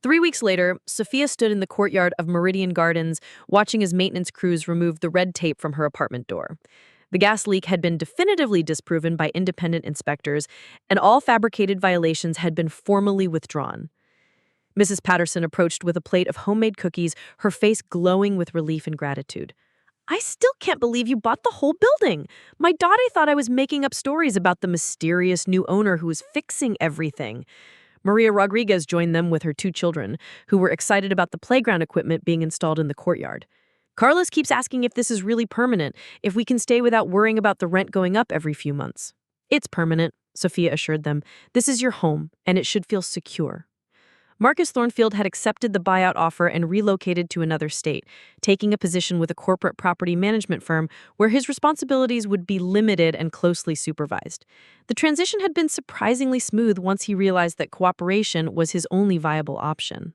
3 weeks later, Sophia stood in the courtyard of Meridian Gardens, watching as maintenance crews removed the red tape from her apartment door. The gas leak had been definitively disproven by independent inspectors, and all fabricated violations had been formally withdrawn. Mrs. Patterson approached with a plate of homemade cookies, her face glowing with relief and gratitude. I still can't believe you bought the whole building. My daughter thought I was making up stories about the mysterious new owner who was fixing everything. Maria Rodriguez joined them with her 2 children, who were excited about the playground equipment being installed in the courtyard. Carlos keeps asking if this is really permanent, if we can stay without worrying about the rent going up every few months. It's permanent, Sophia assured them. This is your home, and it should feel secure. Marcus Thornfield had accepted the buyout offer and relocated to another state, taking a position with a corporate property management firm where his responsibilities would be limited and closely supervised. The transition had been surprisingly smooth once he realized that cooperation was his only viable option.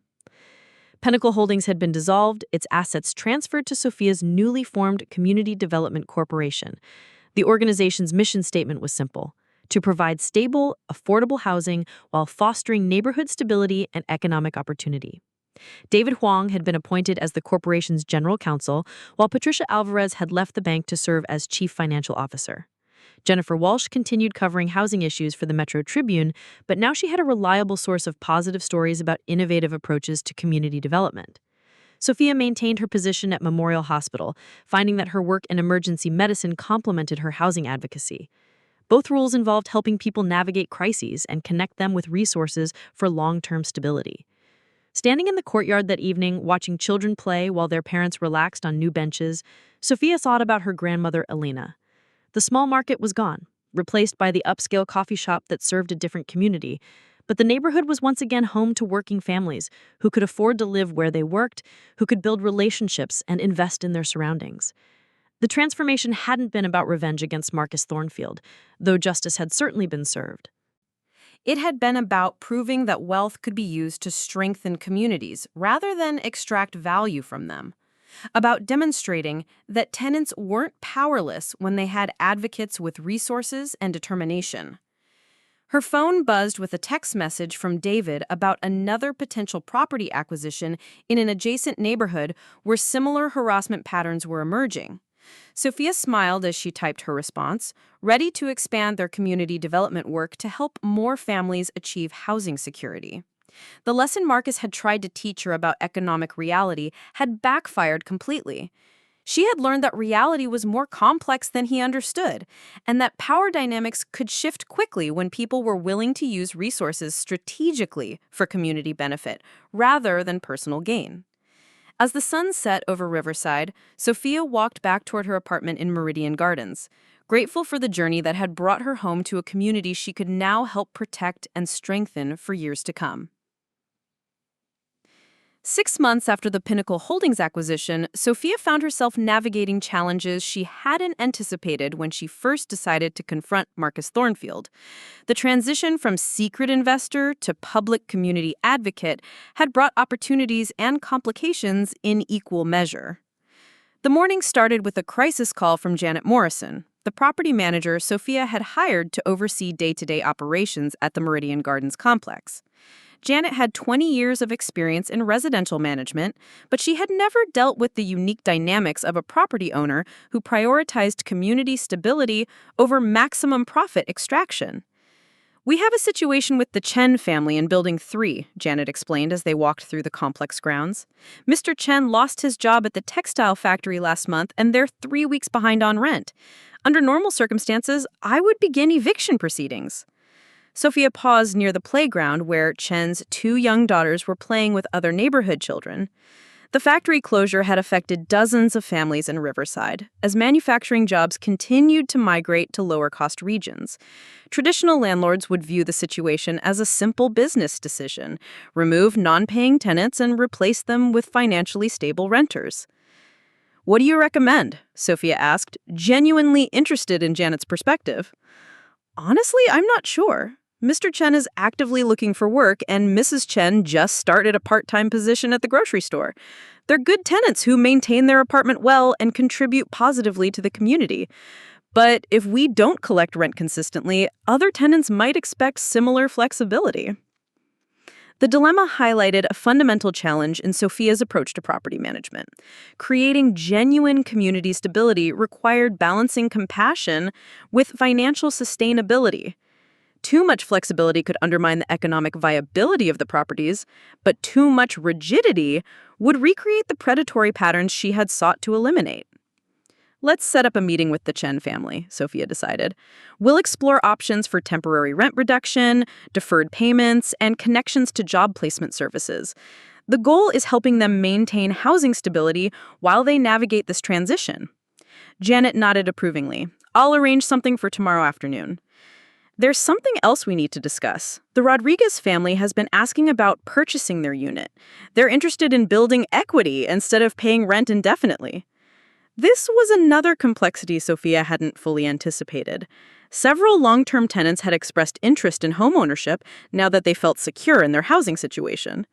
Pinnacle Holdings had been dissolved, its assets transferred to Sophia's newly formed Community Development Corporation. The organization's mission statement was simple: to provide stable, affordable housing while fostering neighborhood stability and economic opportunity. David Huang had been appointed as the corporation's general counsel, while Patricia Alvarez had left the bank to serve as chief financial officer. Jennifer Walsh continued covering housing issues for the Metro Tribune, but now she had a reliable source of positive stories about innovative approaches to community development. Sophia maintained her position at Memorial Hospital, finding that her work in emergency medicine complemented her housing advocacy. Both roles involved helping people navigate crises and connect them with resources for long-term stability. Standing in the courtyard that evening, watching children play while their parents relaxed on new benches, Sophia thought about her grandmother, Elena. The small market was gone, replaced by the upscale coffee shop that served a different community, but the neighborhood was once again home to working families who could afford to live where they worked, who could build relationships and invest in their surroundings. The transformation hadn't been about revenge against Marcus Thornfield, though justice had certainly been served. It had been about proving that wealth could be used to strengthen communities rather than extract value from them. About demonstrating that tenants weren't powerless when they had advocates with resources and determination. Her phone buzzed with a text message from David about another potential property acquisition in an adjacent neighborhood where similar harassment patterns were emerging. Sophia smiled as she typed her response, ready to expand their community development work to help more families achieve housing security. The lesson Marcus had tried to teach her about economic reality had backfired completely. She had learned that reality was more complex than he understood, and that power dynamics could shift quickly when people were willing to use resources strategically for community benefit rather than personal gain. As the sun set over Riverside, Sophia walked back toward her apartment in Meridian Gardens, grateful for the journey that had brought her home to a community she could now help protect and strengthen for years to come. 6 months after the Pinnacle Holdings acquisition, Sophia found herself navigating challenges she hadn't anticipated when she first decided to confront Marcus Thornfield. The transition from secret investor to public community advocate had brought opportunities and complications in equal measure. The morning started with a crisis call from Janet Morrison, the property manager Sophia had hired to oversee day-to-day operations at the Meridian Gardens complex. Janet had 20 years of experience in residential management, but she had never dealt with the unique dynamics of a property owner who prioritized community stability over maximum profit extraction. "We have a situation with the Chen family in Building 3, Janet explained as they walked through the complex grounds. Mr. Chen lost his job at the textile factory last month, and they're 3 weeks behind on rent. Under normal circumstances, I would begin eviction proceedings." Sophia paused near the playground where Chen's 2 young daughters were playing with other neighborhood children. The factory closure had affected dozens of families in Riverside, as manufacturing jobs continued to migrate to lower-cost regions. Traditional landlords would view the situation as a simple business decision: remove non-paying tenants and replace them with financially stable renters. "What do you recommend?" Sophia asked, genuinely interested in Janet's perspective. "Honestly, I'm not sure. Mr. Chen is actively looking for work, and Mrs. Chen just started a part-time position at the grocery store. They're good tenants who maintain their apartment well and contribute positively to the community. But if we don't collect rent consistently, other tenants might expect similar flexibility." The dilemma highlighted a fundamental challenge in Sophia's approach to property management. Creating genuine community stability required balancing compassion with financial sustainability. Too much flexibility could undermine the economic viability of the properties, but too much rigidity would recreate the predatory patterns she had sought to eliminate. "Let's set up a meeting with the Chen family," Sophia decided. "We'll explore options for temporary rent reduction, deferred payments, and connections to job placement services. The goal is helping them maintain housing stability while they navigate this transition." Janet nodded approvingly. "I'll arrange something for tomorrow afternoon." "There's something else we need to discuss. The Rodriguez family has been asking about purchasing their unit. They're interested in building equity instead of paying rent indefinitely." This was another complexity Sophia hadn't fully anticipated. Several long-term tenants had expressed interest in homeownership now that they felt secure in their housing situation.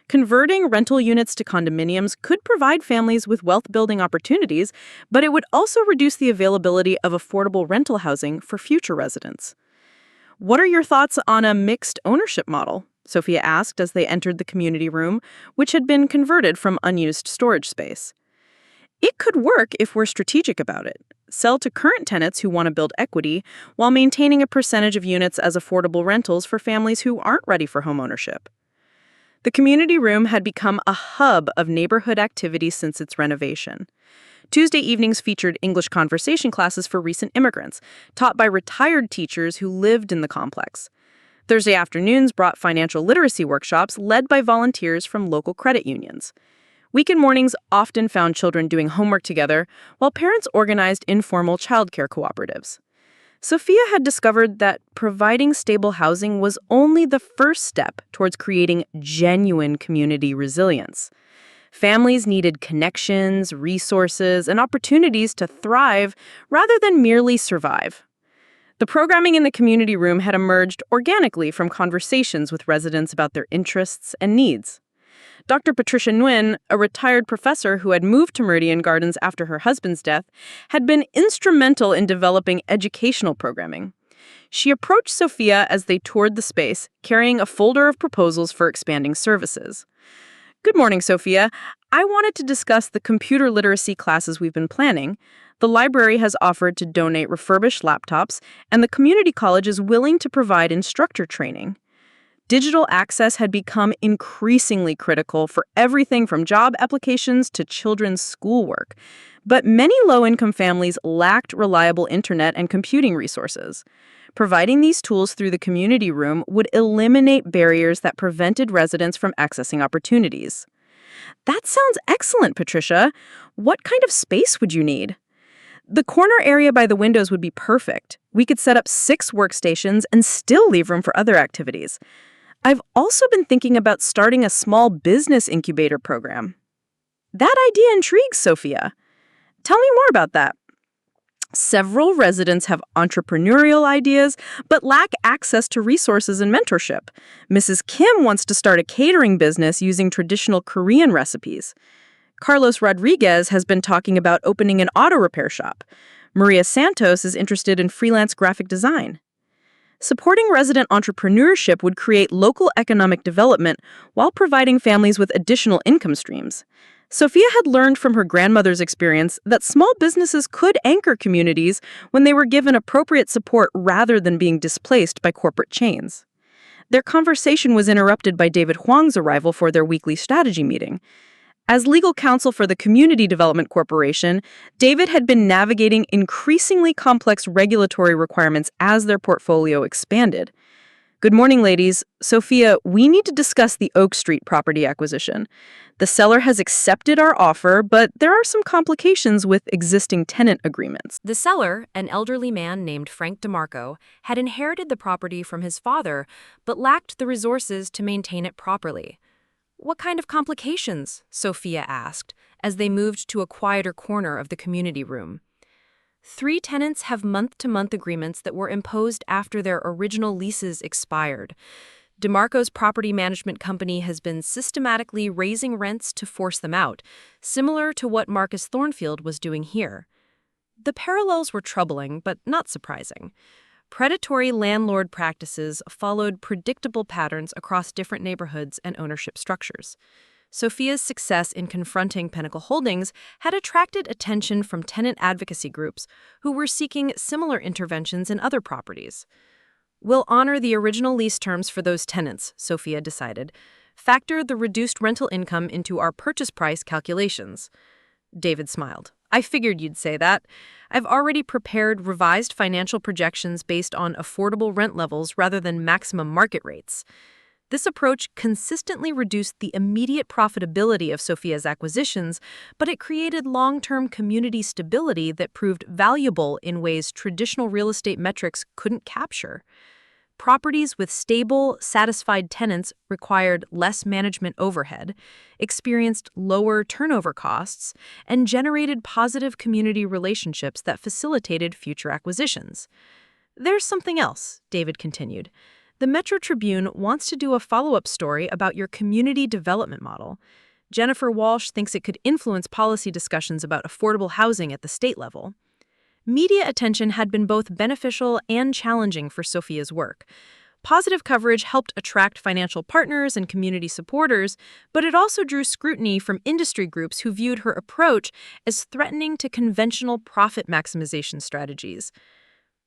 Converting rental units to condominiums could provide families with wealth-building opportunities, but it would also reduce the availability of affordable rental housing for future residents. "What are your thoughts on a mixed ownership model?" Sophia asked as they entered the community room, which had been converted from unused storage space. "It could work if we're strategic about it. Sell to current tenants who want to build equity while maintaining a percentage of units as affordable rentals for families who aren't ready for homeownership." The community room had become a hub of neighborhood activity since its renovation. Tuesday evenings featured English conversation classes for recent immigrants, taught by retired teachers who lived in the complex. Thursday afternoons brought financial literacy workshops led by volunteers from local credit unions. Weekend mornings often found children doing homework together, while parents organized informal childcare cooperatives. Sophia had discovered that providing stable housing was only the first step towards creating genuine community resilience. Families needed connections, resources, and opportunities to thrive rather than merely survive. The programming in the community room had emerged organically from conversations with residents about their interests and needs. Dr. Patricia Nguyen, a retired professor who had moved to Meridian Gardens after her husband's death, had been instrumental in developing educational programming. She approached Sophia as they toured the space, carrying a folder of proposals for expanding services. "Good morning, Sophia. I wanted to discuss the computer literacy classes we've been planning. The library has offered to donate refurbished laptops, and the community college is willing to provide instructor training." Digital access had become increasingly critical for everything from job applications to children's schoolwork. But many low-income families lacked reliable internet and computing resources. Providing these tools through the community room would eliminate barriers that prevented residents from accessing opportunities. "That sounds excellent, Patricia. What kind of space would you need?" "The corner area by the windows would be perfect. We could set up 6 workstations and still leave room for other activities. I've also been thinking about starting a small business incubator program." "That idea intrigues, Sophia. Tell me more about that." "Several residents have entrepreneurial ideas, but lack access to resources and mentorship. Mrs. Kim wants to start a catering business using traditional Korean recipes. Carlos Rodriguez has been talking about opening an auto repair shop. Maria Santos is interested in freelance graphic design." Supporting resident entrepreneurship would create local economic development while providing families with additional income streams. Sophia had learned from her grandmother's experience that small businesses could anchor communities when they were given appropriate support rather than being displaced by corporate chains. Their conversation was interrupted by David Huang's arrival for their weekly strategy meeting. As legal counsel for the Community Development Corporation, David had been navigating increasingly complex regulatory requirements as their portfolio expanded. Good morning, ladies. Sophia, we need to discuss the Oak Street property acquisition. The seller has accepted our offer, but there are some complications with existing tenant agreements. The seller, an elderly man named Frank DeMarco, had inherited the property from his father, but lacked the resources to maintain it properly. What kind of complications? Sophia asked, as they moved to a quieter corner of the community room. 3 tenants have month-to-month agreements that were imposed after their original leases expired. DeMarco's property management company has been systematically raising rents to force them out, similar to what Marcus Thornfield was doing here. The parallels were troubling, but not surprising. Predatory landlord practices followed predictable patterns across different neighborhoods and ownership structures. Sophia's success in confronting Pinnacle Holdings had attracted attention from tenant advocacy groups who were seeking similar interventions in other properties. We'll honor the original lease terms for those tenants, Sophia decided. Factor the reduced rental income into our purchase price calculations. David smiled. I figured you'd say that. I've already prepared revised financial projections based on affordable rent levels rather than maximum market rates. This approach consistently reduced the immediate profitability of Sophia's acquisitions, but it created long-term community stability that proved valuable in ways traditional real estate metrics couldn't capture. Properties with stable, satisfied tenants required less management overhead, experienced lower turnover costs, and generated positive community relationships that facilitated future acquisitions. There's something else, David continued. The Metro Tribune wants to do a follow-up story about your community development model. Jennifer Walsh thinks it could influence policy discussions about affordable housing at the state level. Media attention had been both beneficial and challenging for Sophia's work. Positive coverage helped attract financial partners and community supporters, but it also drew scrutiny from industry groups who viewed her approach as threatening to conventional profit maximization strategies.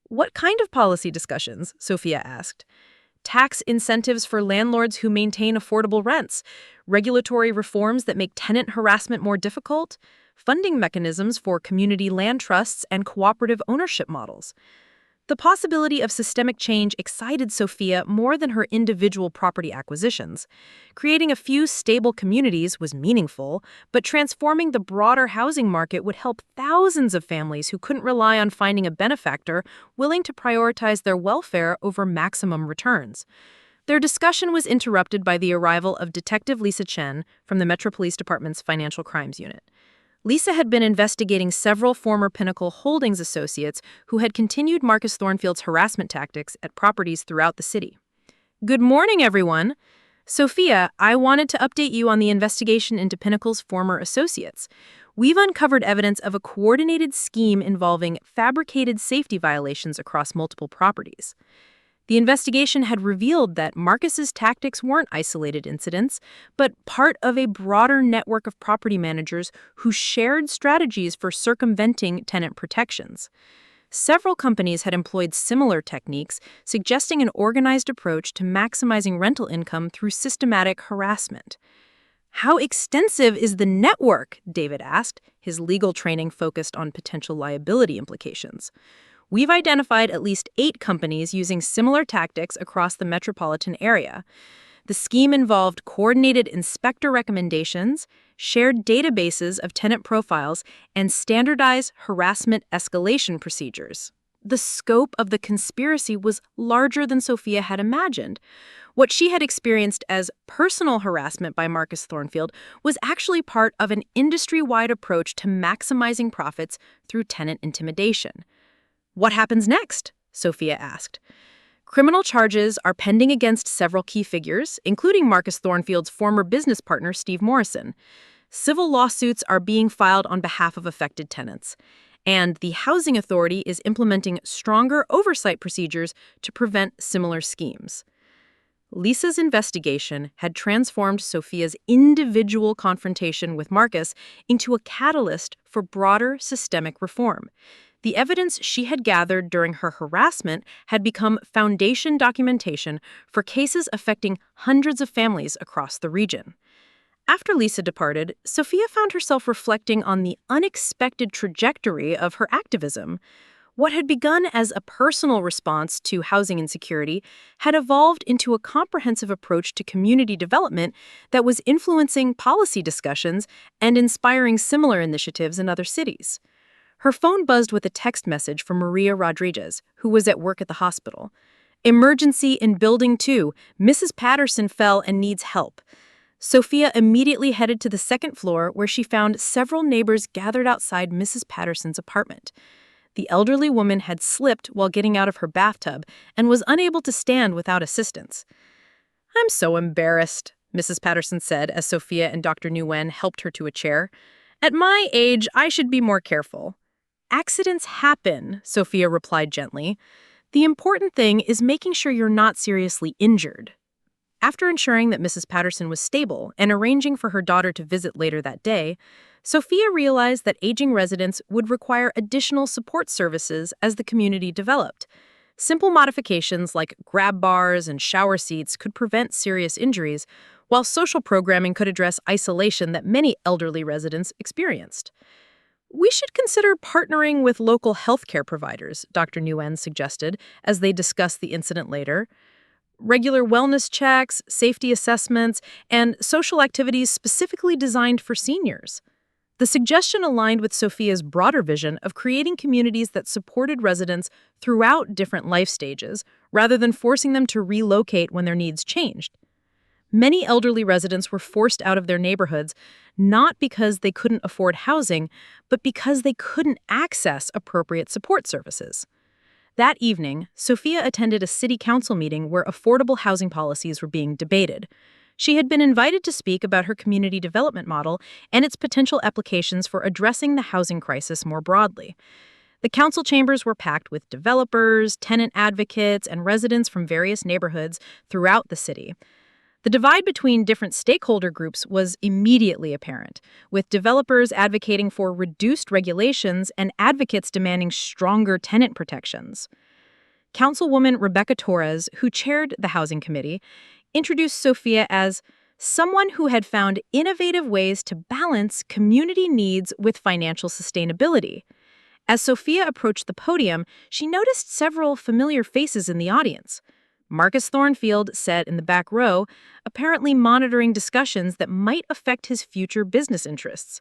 What kind of policy discussions? Sophia asked. Tax incentives for landlords who maintain affordable rents, regulatory reforms that make tenant harassment more difficult, funding mechanisms for community land trusts and cooperative ownership models. The possibility of systemic change excited Sophia more than her individual property acquisitions. Creating a few stable communities was meaningful, but transforming the broader housing market would help thousands of families who couldn't rely on finding a benefactor willing to prioritize their welfare over maximum returns. Their discussion was interrupted by the arrival of Detective Lisa Chen from the Metro Police Department's Financial Crimes Unit. Lisa had been investigating several former Pinnacle Holdings associates who had continued Marcus Thornfield's harassment tactics at properties throughout the city. Good morning, everyone. Sophia, I wanted to update you on the investigation into Pinnacle's former associates. We've uncovered evidence of a coordinated scheme involving fabricated safety violations across multiple properties. The investigation had revealed that Marcus's tactics weren't isolated incidents, but part of a broader network of property managers who shared strategies for circumventing tenant protections. Several companies had employed similar techniques, suggesting an organized approach to maximizing rental income through systematic harassment. How extensive is the network? David asked, his legal training focused on potential liability implications. We've identified at least 8 companies using similar tactics across the metropolitan area. The scheme involved coordinated inspector recommendations, shared databases of tenant profiles, and standardized harassment escalation procedures. The scope of the conspiracy was larger than Sophia had imagined. What she had experienced as personal harassment by Marcus Thornfield was actually part of an industry-wide approach to maximizing profits through tenant intimidation. What happens next? Sophia asked. Criminal charges are pending against several key figures, including Marcus Thornfield's former business partner, Steve Morrison. Civil lawsuits are being filed on behalf of affected tenants. And the Housing Authority is implementing stronger oversight procedures to prevent similar schemes. Lisa's investigation had transformed Sophia's individual confrontation with Marcus into a catalyst for broader systemic reform. The evidence she had gathered during her harassment had become foundation documentation for cases affecting hundreds of families across the region. After Lisa departed, Sophia found herself reflecting on the unexpected trajectory of her activism. What had begun as a personal response to housing insecurity had evolved into a comprehensive approach to community development that was influencing policy discussions and inspiring similar initiatives in other cities. Her phone buzzed with a text message from Maria Rodriguez, who was at work at the hospital. "Emergency in Building 2. Mrs. Patterson fell and needs help." Sophia immediately headed to the second floor where she found several neighbors gathered outside Mrs. Patterson's apartment. The elderly woman had slipped while getting out of her bathtub and was unable to stand without assistance. "I'm so embarrassed," Mrs. Patterson said as Sophia and Dr. Nguyen helped her to a chair. "At my age, I should be more careful." "Accidents happen," Sophia replied gently. "The important thing is making sure you're not seriously injured." After ensuring that Mrs. Patterson was stable and arranging for her daughter to visit later that day, Sophia realized that aging residents would require additional support services as the community developed. Simple modifications like grab bars and shower seats could prevent serious injuries, while social programming could address isolation that many elderly residents experienced. "We should consider partnering with local healthcare providers," Dr. Nguyen suggested as they discussed the incident later. "Regular wellness checks, safety assessments, and social activities specifically designed for seniors." The suggestion aligned with Sophia's broader vision of creating communities that supported residents throughout different life stages, rather than forcing them to relocate when their needs changed. Many elderly residents were forced out of their neighborhoods not because they couldn't afford housing, but because they couldn't access appropriate support services. That evening, Sophia attended a city council meeting where affordable housing policies were being debated. She had been invited to speak about her community development model and its potential applications for addressing the housing crisis more broadly. The council chambers were packed with developers, tenant advocates, and residents from various neighborhoods throughout the city. The divide between different stakeholder groups was immediately apparent, with developers advocating for reduced regulations and advocates demanding stronger tenant protections. Councilwoman Rebecca Torres, who chaired the Housing Committee, introduced Sophia as someone who had found innovative ways to balance community needs with financial sustainability. As Sophia approached the podium, she noticed several familiar faces in the audience. Marcus Thornfield sat in the back row, apparently monitoring discussions that might affect his future business interests.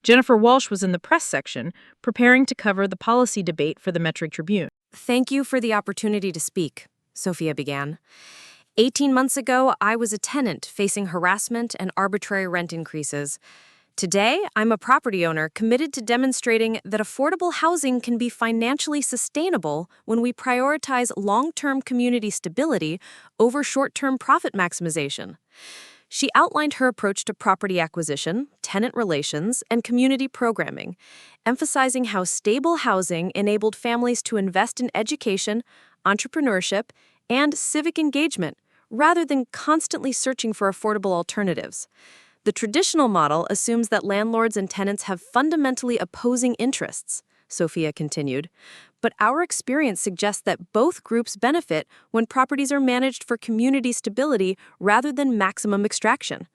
Jennifer Walsh was in the press section, preparing to cover the policy debate for the Metro Tribune. "Thank you for the opportunity to speak," Sophia began. 18 months ago, I was a tenant facing harassment and arbitrary rent increases. Today, I'm a property owner committed to demonstrating that affordable housing can be financially sustainable when we prioritize long-term community stability over short-term profit maximization. She outlined her approach to property acquisition, tenant relations, and community programming, emphasizing how stable housing enabled families to invest in education, entrepreneurship, and civic engagement, rather than constantly searching for affordable alternatives. The traditional model assumes that landlords and tenants have fundamentally opposing interests, Sophia continued, but our experience suggests that both groups benefit when properties are managed for community stability rather than maximum extraction.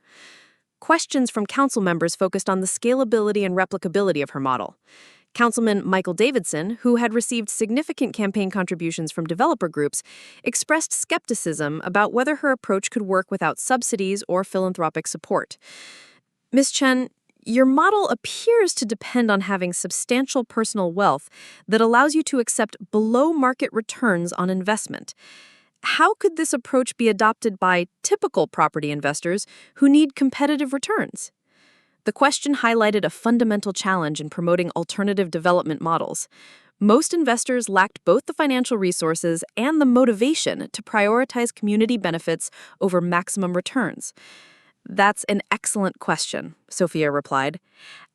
Questions from council members focused on the scalability and replicability of her model. Councilman Michael Davidson, who had received significant campaign contributions from developer groups, expressed skepticism about whether her approach could work without subsidies or philanthropic support. "Ms. Chen, your model appears to depend on having substantial personal wealth that allows you to accept below-market returns on investment. How could this approach be adopted by typical property investors who need competitive returns?" The question highlighted a fundamental challenge in promoting alternative development models. Most investors lacked both the financial resources and the motivation to prioritize community benefits over maximum returns. "That's an excellent question," Sophia replied.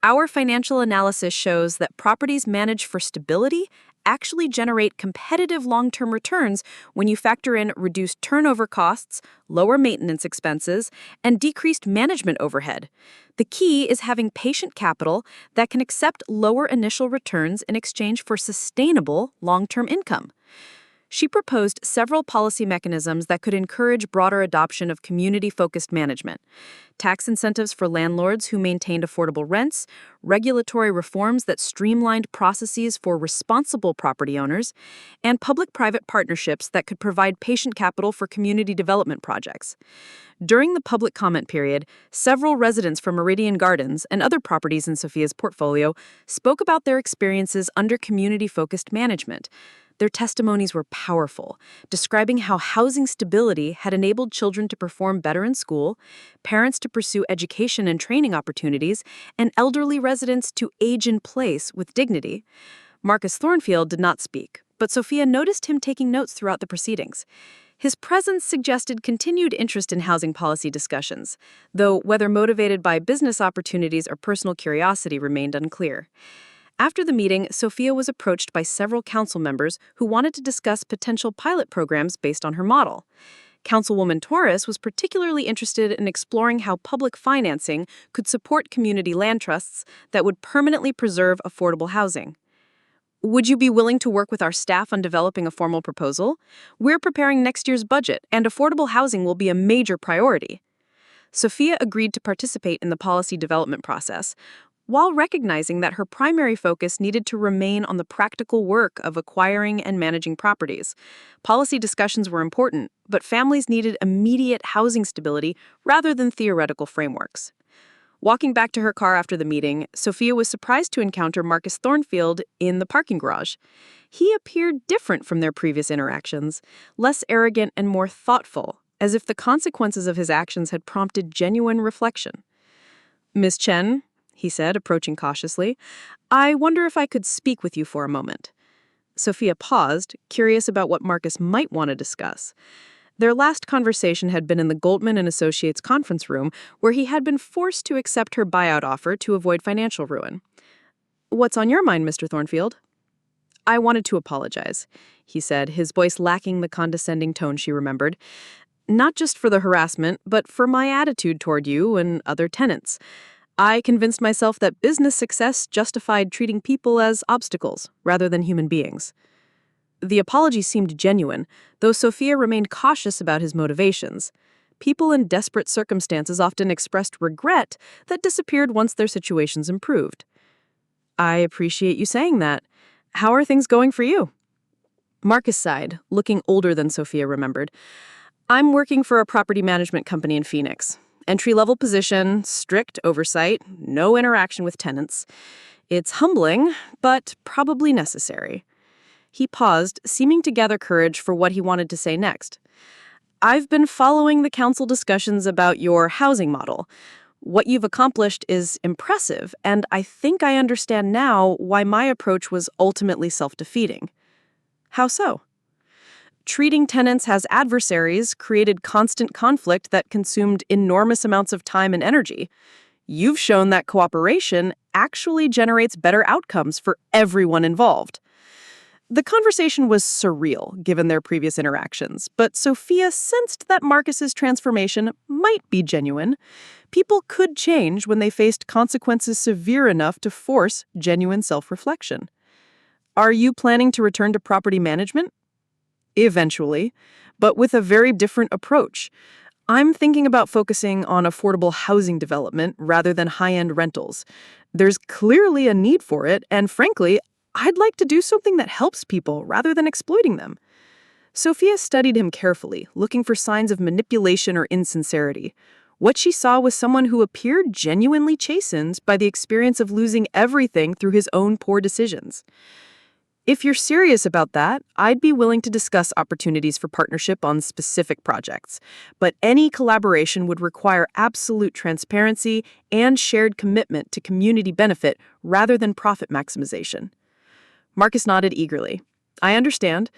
"Our financial analysis shows that properties managed for stability actually generate competitive long-term returns when you factor in reduced turnover costs, lower maintenance expenses, and decreased management overhead. The key is having patient capital that can accept lower initial returns in exchange for sustainable long-term income." She proposed several policy mechanisms that could encourage broader adoption of community-focused management: tax incentives for landlords who maintained affordable rents, regulatory reforms that streamlined processes for responsible property owners, and public-private partnerships that could provide patient capital for community development projects. During the public comment period, several residents from Meridian Gardens and other properties in Sophia's portfolio spoke about their experiences under community-focused management. Their testimonies were powerful, describing how housing stability had enabled children to perform better in school, parents to pursue education and training opportunities, and elderly residents to age in place with dignity. Marcus Thornfield did not speak, but Sophia noticed him taking notes throughout the proceedings. His presence suggested continued interest in housing policy discussions, though whether motivated by business opportunities or personal curiosity remained unclear. After the meeting, Sophia was approached by several council members who wanted to discuss potential pilot programs based on her model. Councilwoman Torres was particularly interested in exploring how public financing could support community land trusts that would permanently preserve affordable housing. Would you be willing to work with our staff on developing a formal proposal? We're preparing next year's budget, and affordable housing will be a major priority. Sophia agreed to participate in the policy development process, while recognizing that her primary focus needed to remain on the practical work of acquiring and managing properties. Policy discussions were important, but families needed immediate housing stability rather than theoretical frameworks. Walking back to her car after the meeting, Sophia was surprised to encounter Marcus Thornfield in the parking garage. He appeared different from their previous interactions, less arrogant and more thoughtful, as if the consequences of his actions had prompted genuine reflection. "Miss Chen," he said, approaching cautiously, "I wonder if I could speak with you for a moment." Sophia paused, curious about what Marcus might want to discuss. Their last conversation had been in the Goldman and Associates conference room, where he had been forced to accept her buyout offer to avoid financial ruin. "What's on your mind, Mr. Thornfield?" "I wanted to apologize," he said, his voice lacking the condescending tone she remembered. "Not just for the harassment, but for my attitude toward you and other tenants. I convinced myself that business success justified treating people as obstacles rather than human beings." The apology seemed genuine, though Sophia remained cautious about his motivations. People in desperate circumstances often expressed regret that disappeared once their situations improved. "I appreciate you saying that. How are things going for you?" Marcus sighed, looking older than Sophia remembered. "I'm working for a property management company in Phoenix. Entry-level position, strict oversight, no interaction with tenants. It's humbling, but probably necessary." He paused, seeming to gather courage for what he wanted to say next. "I've been following the council discussions about your housing model. What you've accomplished is impressive, and I think I understand now why my approach was ultimately self-defeating." "How so?" "Treating tenants as adversaries created constant conflict that consumed enormous amounts of time and energy. You've shown that cooperation actually generates better outcomes for everyone involved." The conversation was surreal, given their previous interactions, but Sophia sensed that Marcus's transformation might be genuine. People could change when they faced consequences severe enough to force genuine self-reflection. "Are you planning to return to property management?" "Eventually, but with a very different approach. I'm thinking about focusing on affordable housing development rather than high-end rentals. There's clearly a need for it, and frankly, I'd like to do something that helps people rather than exploiting them." Sophia studied him carefully, looking for signs of manipulation or insincerity. What she saw was someone who appeared genuinely chastened by the experience of losing everything through his own poor decisions. "If you're serious about that, I'd be willing to discuss opportunities for partnership on specific projects. But any collaboration would require absolute transparency and shared commitment to community benefit rather than profit maximization." Marcus nodded eagerly. "I understand,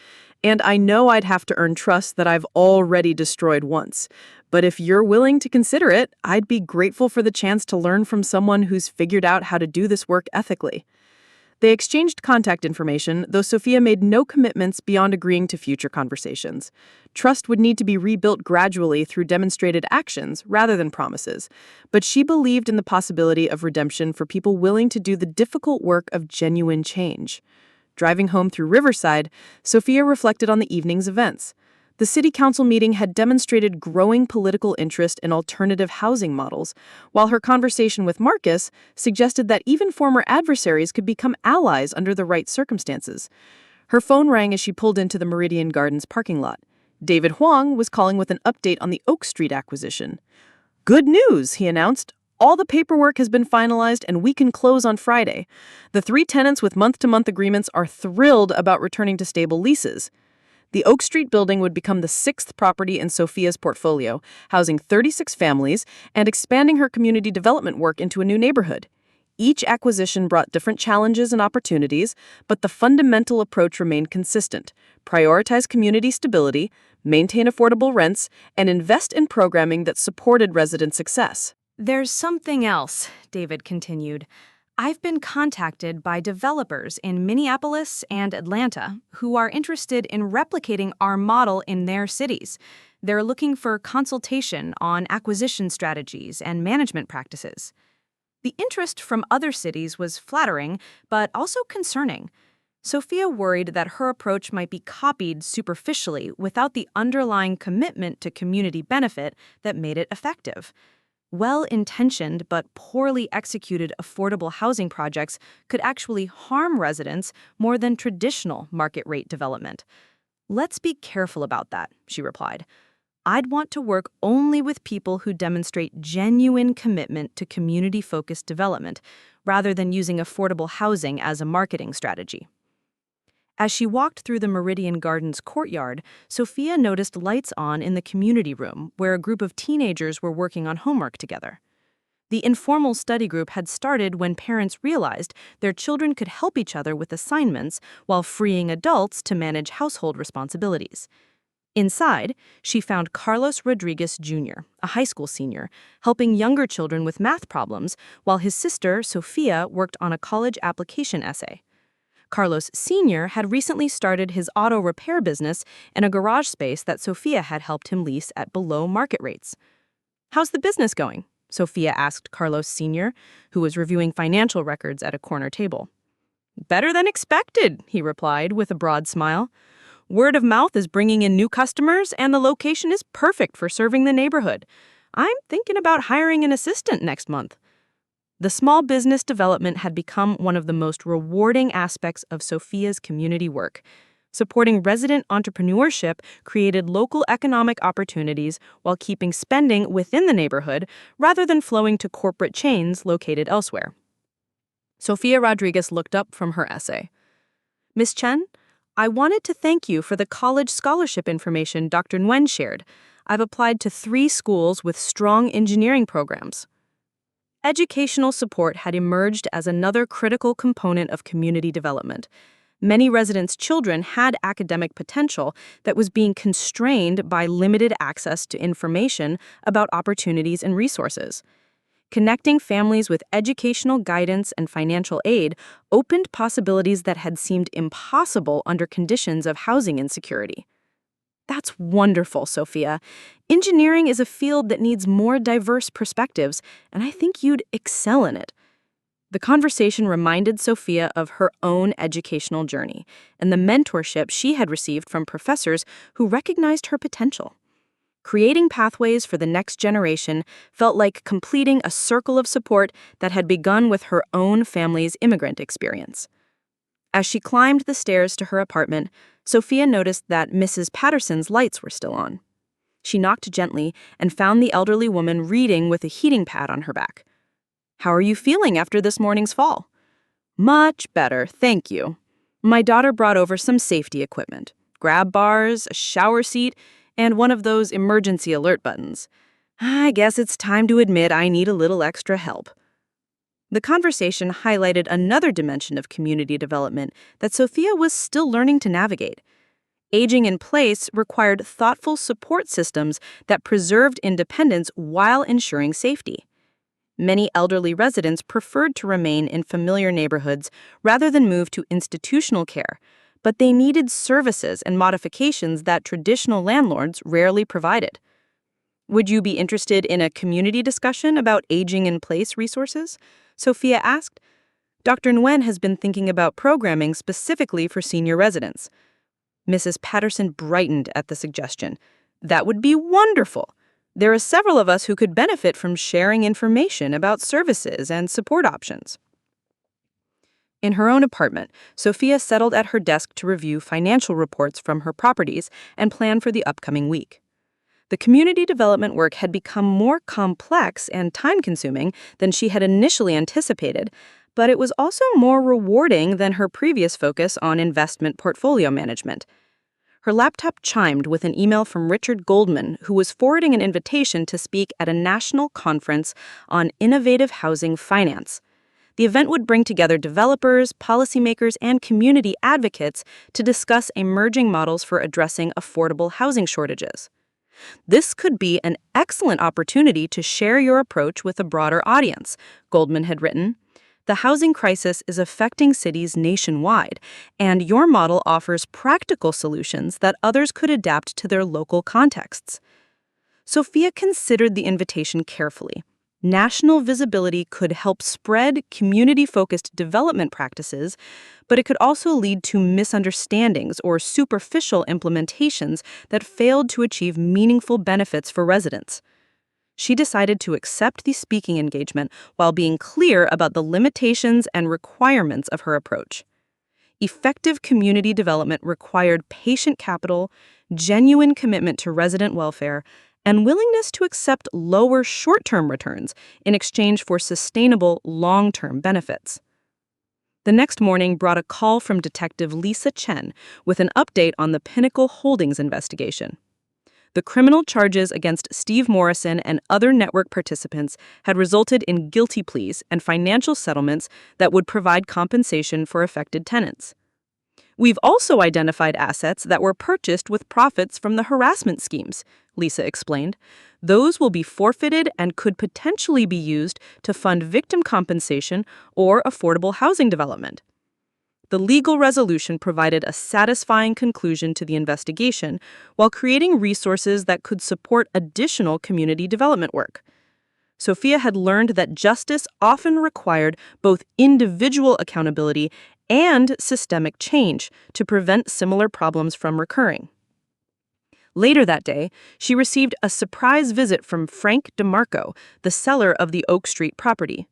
and I know I'd have to earn trust that I've already destroyed once. But if you're willing to consider it, I'd be grateful for the chance to learn from someone who's figured out how to do this work ethically." They exchanged contact information, though Sophia made no commitments beyond agreeing to future conversations. Trust would need to be rebuilt gradually through demonstrated actions rather than promises, but she believed in the possibility of redemption for people willing to do the difficult work of genuine change. Driving home through Riverside, Sophia reflected on the evening's events. The city council meeting had demonstrated growing political interest in alternative housing models, while her conversation with Marcus suggested that even former adversaries could become allies under the right circumstances. Her phone rang as she pulled into the Meridian Gardens parking lot. David Huang was calling with an update on the Oak Street acquisition. "Good news," he announced. "All the paperwork has been finalized and we can close on Friday. The 3 tenants with month-to-month agreements are thrilled about returning to stable leases." The Oak Street building would become the 6th property in Sophia's portfolio, housing 36 families and expanding her community development work into a new neighborhood. Each acquisition brought different challenges and opportunities, but the fundamental approach remained consistent: prioritize community stability, maintain affordable rents, and invest in programming that supported resident success. There's something else, David continued. I've been contacted by developers in Minneapolis and Atlanta who are interested in replicating our model in their cities. They're looking for consultation on acquisition strategies and management practices. The interest from other cities was flattering, but also concerning. Sophia worried that her approach might be copied superficially without the underlying commitment to community benefit that made it effective. Well-intentioned but poorly executed affordable housing projects could actually harm residents more than traditional market-rate development. "Let's be careful about that," she replied. "I'd want to work only with people who demonstrate genuine commitment to community-focused development, rather than using affordable housing as a marketing strategy." As she walked through the Meridian Gardens courtyard, Sophia noticed lights on in the community room where a group of teenagers were working on homework together. The informal study group had started when parents realized their children could help each other with assignments while freeing adults to manage household responsibilities. Inside, she found Carlos Rodriguez Jr., a high school senior, helping younger children with math problems, while his sister, Sophia, worked on a college application essay. Carlos Sr. had recently started his auto repair business in a garage space that Sophia had helped him lease at below market rates. "How's the business going?" Sophia asked Carlos Sr., who was reviewing financial records at a corner table. "Better than expected," he replied with a broad smile. "Word of mouth is bringing in new customers, and the location is perfect for serving the neighborhood. I'm thinking about hiring an assistant next month." The small business development had become one of the most rewarding aspects of Sophia's community work. Supporting resident entrepreneurship created local economic opportunities while keeping spending within the neighborhood rather than flowing to corporate chains located elsewhere. Sophia Rodriguez looked up from her essay. "Ms. Chen, I wanted to thank you for the college scholarship information Dr. Nguyen shared. I've applied to 3 schools with strong engineering programs." Educational support had emerged as another critical component of community development. Many residents' children had academic potential that was being constrained by limited access to information about opportunities and resources. Connecting families with educational guidance and financial aid opened possibilities that had seemed impossible under conditions of housing insecurity. "That's wonderful, Sophia. Engineering is a field that needs more diverse perspectives, and I think you'd excel in it." The conversation reminded Sophia of her own educational journey and the mentorship she had received from professors who recognized her potential. Creating pathways for the next generation felt like completing a circle of support that had begun with her own family's immigrant experience. As she climbed the stairs to her apartment, Sophia noticed that Mrs. Patterson's lights were still on. She knocked gently and found the elderly woman reading with a heating pad on her back. "How are you feeling after this morning's fall?" "Much better, thank you. My daughter brought over some safety equipment, grab bars, a shower seat, and one of those emergency alert buttons. I guess it's time to admit I need a little extra help." The conversation highlighted another dimension of community development that Sophia was still learning to navigate. Aging in place required thoughtful support systems that preserved independence while ensuring safety. Many elderly residents preferred to remain in familiar neighborhoods rather than move to institutional care, but they needed services and modifications that traditional landlords rarely provided. "Would you be interested in a community discussion about aging in place resources?" Sophia asked. Dr. Nguyen has been thinking about programming specifically for senior residents. Mrs. Patterson brightened at the suggestion. That would be wonderful. There are several of us who could benefit from sharing information about services and support options. In her own apartment, Sophia settled at her desk to review financial reports from her properties and plan for the upcoming week. The community development work had become more complex and time-consuming than she had initially anticipated, but it was also more rewarding than her previous focus on investment portfolio management. Her laptop chimed with an email from Richard Goldman, who was forwarding an invitation to speak at a national conference on innovative housing finance. The event would bring together developers, policymakers, and community advocates to discuss emerging models for addressing affordable housing shortages. This could be an excellent opportunity to share your approach with a broader audience, Goldman had written. The housing crisis is affecting cities nationwide, and your model offers practical solutions that others could adapt to their local contexts. Sophia considered the invitation carefully. National visibility could help spread community-focused development practices, but it could also lead to misunderstandings or superficial implementations that failed to achieve meaningful benefits for residents. She decided to accept the speaking engagement while being clear about the limitations and requirements of her approach. Effective community development required patient capital, genuine commitment to resident welfare, and willingness to accept lower short-term returns in exchange for sustainable long-term benefits. The next morning brought a call from Detective Sophia Chen with an update on the Pinnacle Holdings investigation. The criminal charges against Steve Morrison and other network participants had resulted in guilty pleas and financial settlements that would provide compensation for affected tenants. We've also identified assets that were purchased with profits from the harassment schemes, Lisa explained. Those will be forfeited and could potentially be used to fund victim compensation or affordable housing development. The legal resolution provided a satisfying conclusion to the investigation while creating resources that could support additional community development work. Sophia had learned that justice often required both individual accountability and systemic change to prevent similar problems from recurring. Later that day, she received a surprise visit from Frank DeMarco, the seller of the Oak Street property.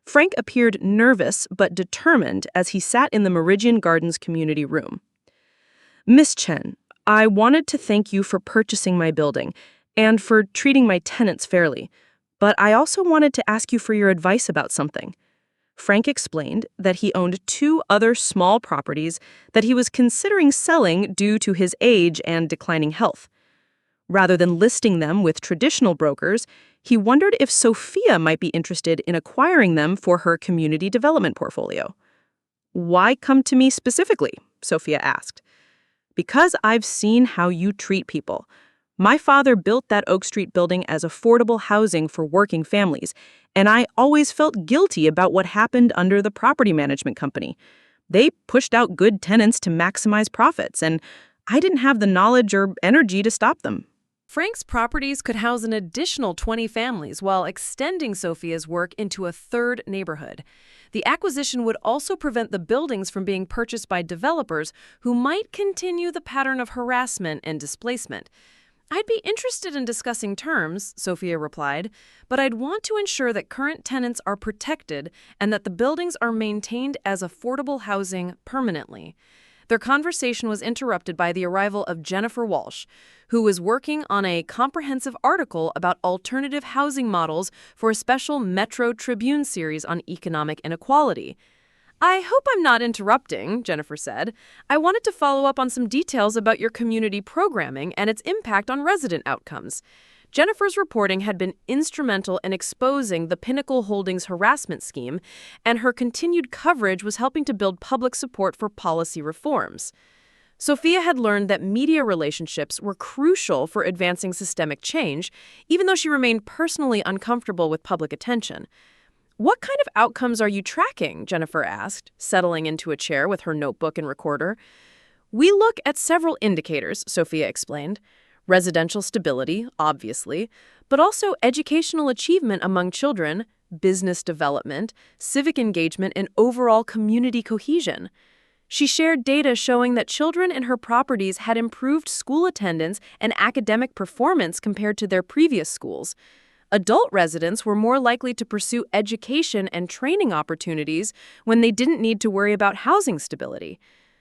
Frank appeared nervous but determined as he sat in the Meridian Gardens community room. Miss Chen, I wanted to thank you for purchasing my building and for treating my tenants fairly, but I also wanted to ask you for your advice about something. Frank explained that he owned 2 other small properties that he was considering selling due to his age and declining health. Rather than listing them with traditional brokers, he wondered if Sophia might be interested in acquiring them for her community development portfolio. Why come to me specifically? Sophia asked. Because I've seen how you treat people. My father built that Oak Street building as affordable housing for working families, and I always felt guilty about what happened under the property management company. They pushed out good tenants to maximize profits, and I didn't have the knowledge or energy to stop them. Frank's properties could house an additional 20 families while extending Sophia's work into a third neighborhood. The acquisition would also prevent the buildings from being purchased by developers who might continue the pattern of harassment and displacement. I'd be interested in discussing terms, Sophia replied, but I'd want to ensure that current tenants are protected and that the buildings are maintained as affordable housing permanently. Their conversation was interrupted by the arrival of Jennifer Walsh, who was working on a comprehensive article about alternative housing models for a special Metro Tribune series on economic inequality. I hope I'm not interrupting, Jennifer said. I wanted to follow up on some details about your community programming and its impact on resident outcomes. Jennifer's reporting had been instrumental in exposing the Pinnacle Holdings harassment scheme, and her continued coverage was helping to build public support for policy reforms. Sophia had learned that media relationships were crucial for advancing systemic change, even though she remained personally uncomfortable with public attention. What kind of outcomes are you tracking? Jennifer asked, settling into a chair with her notebook and recorder. We look at several indicators, Sophia explained. Residential stability, obviously, but also educational achievement among children, business development, civic engagement, and overall community cohesion. She shared data showing that children in her properties had improved school attendance and academic performance compared to their previous schools. Adult residents were more likely to pursue education and training opportunities when they didn't need to worry about housing stability.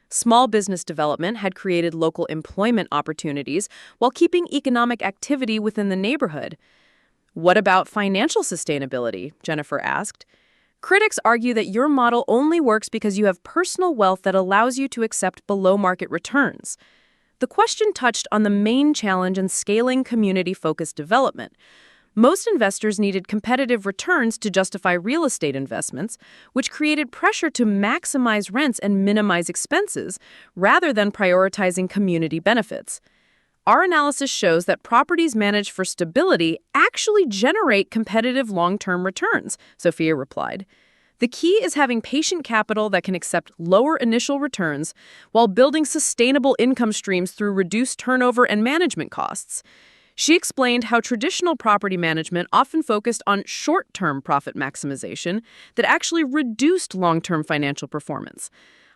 Small business development had created local employment opportunities while keeping economic activity within the neighborhood. What about financial sustainability? Jennifer asked. Critics argue that your model only works because you have personal wealth that allows you to accept below-market returns. The question touched on the main challenge in scaling community-focused development. Most investors needed competitive returns to justify real estate investments, which created pressure to maximize rents and minimize expenses, rather than prioritizing community benefits. Our analysis shows that properties managed for stability actually generate competitive long-term returns, Sophia replied. The key is having patient capital that can accept lower initial returns while building sustainable income streams through reduced turnover and management costs. She explained how traditional property management often focused on short-term profit maximization that actually reduced long-term financial performance.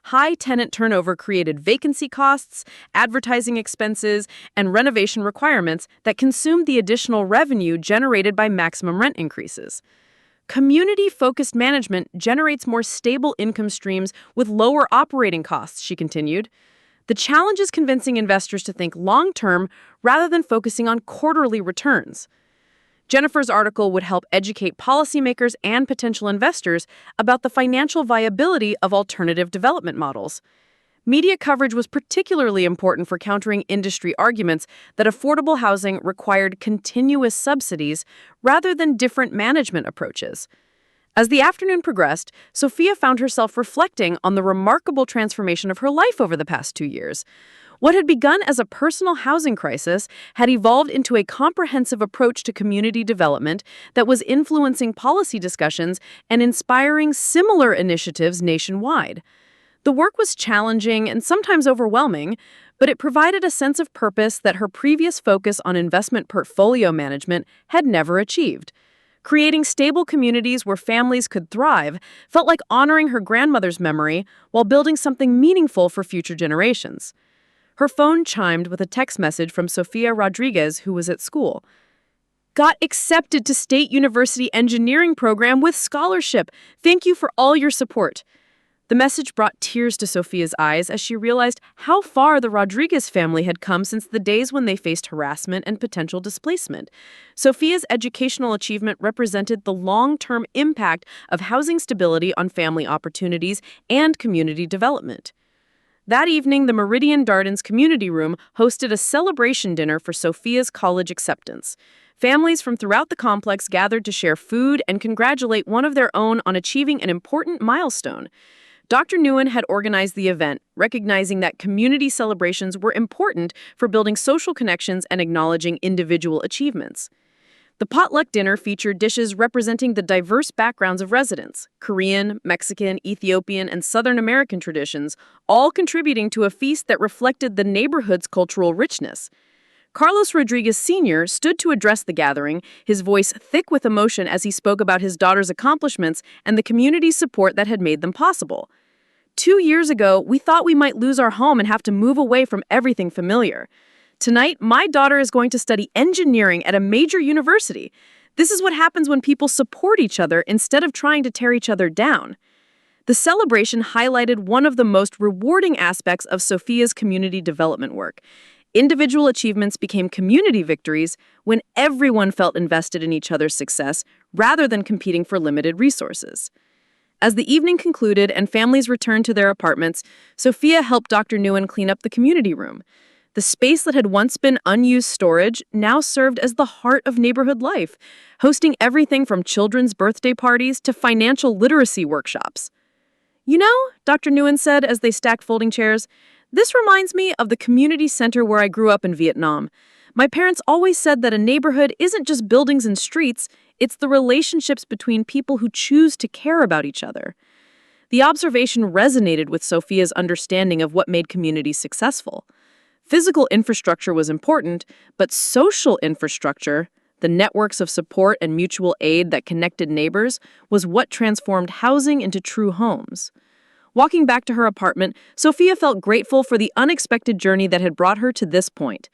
High tenant turnover created vacancy costs, advertising expenses, and renovation requirements that consumed the additional revenue generated by maximum rent increases. Community-focused management generates more stable income streams with lower operating costs, she continued. The challenge is convincing investors to think long-term rather than focusing on quarterly returns. Jennifer's article would help educate policymakers and potential investors about the financial viability of alternative development models. Media coverage was particularly important for countering industry arguments that affordable housing required continuous subsidies rather than different management approaches. As the afternoon progressed, Sophia found herself reflecting on the remarkable transformation of her life over the past 2 years. What had begun as a personal housing crisis had evolved into a comprehensive approach to community development that was influencing policy discussions and inspiring similar initiatives nationwide. The work was challenging and sometimes overwhelming, but it provided a sense of purpose that her previous focus on investment portfolio management had never achieved. Creating stable communities where families could thrive felt like honoring her grandmother's memory while building something meaningful for future generations. Her phone chimed with a text message from Sofia Rodriguez, who was at school. Got accepted to State University engineering program with scholarship. Thank you for all your support. The message brought tears to Sophia's eyes as she realized how far the Rodriguez family had come since the days when they faced harassment and potential displacement. Sophia's educational achievement represented the long-term impact of housing stability on family opportunities and community development. That evening, the Meridian Gardens Community Room hosted a celebration dinner for Sophia's college acceptance. Families from throughout the complex gathered to share food and congratulate one of their own on achieving an important milestone. Dr. Nguyen had organized the event, recognizing that community celebrations were important for building social connections and acknowledging individual achievements. The potluck dinner featured dishes representing the diverse backgrounds of residents, Korean, Mexican, Ethiopian, and Southern American traditions, all contributing to a feast that reflected the neighborhood's cultural richness. Carlos Rodriguez Sr. stood to address the gathering, his voice thick with emotion as he spoke about his daughter's accomplishments and the community's support that had made them possible. 2 years ago, we thought we might lose our home and have to move away from everything familiar. Tonight, my daughter is going to study engineering at a major university. This is what happens when people support each other instead of trying to tear each other down. The celebration highlighted one of the most rewarding aspects of Sophia's community development work. Individual achievements became community victories when everyone felt invested in each other's success rather than competing for limited resources. As the evening concluded and families returned to their apartments, Sophia helped Dr. Nguyen clean up the community room. The space that had once been unused storage now served as the heart of neighborhood life, hosting everything from children's birthday parties to financial literacy workshops. You know, Dr. Nguyen said as they stacked folding chairs, this reminds me of the community center where I grew up in Vietnam. My parents always said that a neighborhood isn't just buildings and streets, it's the relationships between people who choose to care about each other. The observation resonated with Sophia's understanding of what made communities successful. Physical infrastructure was important, but social infrastructure, The networks of support and mutual aid that connected neighbors was what transformed housing into true homes. Walking back to her apartment, Sophia felt grateful for the unexpected journey that had brought her to this point.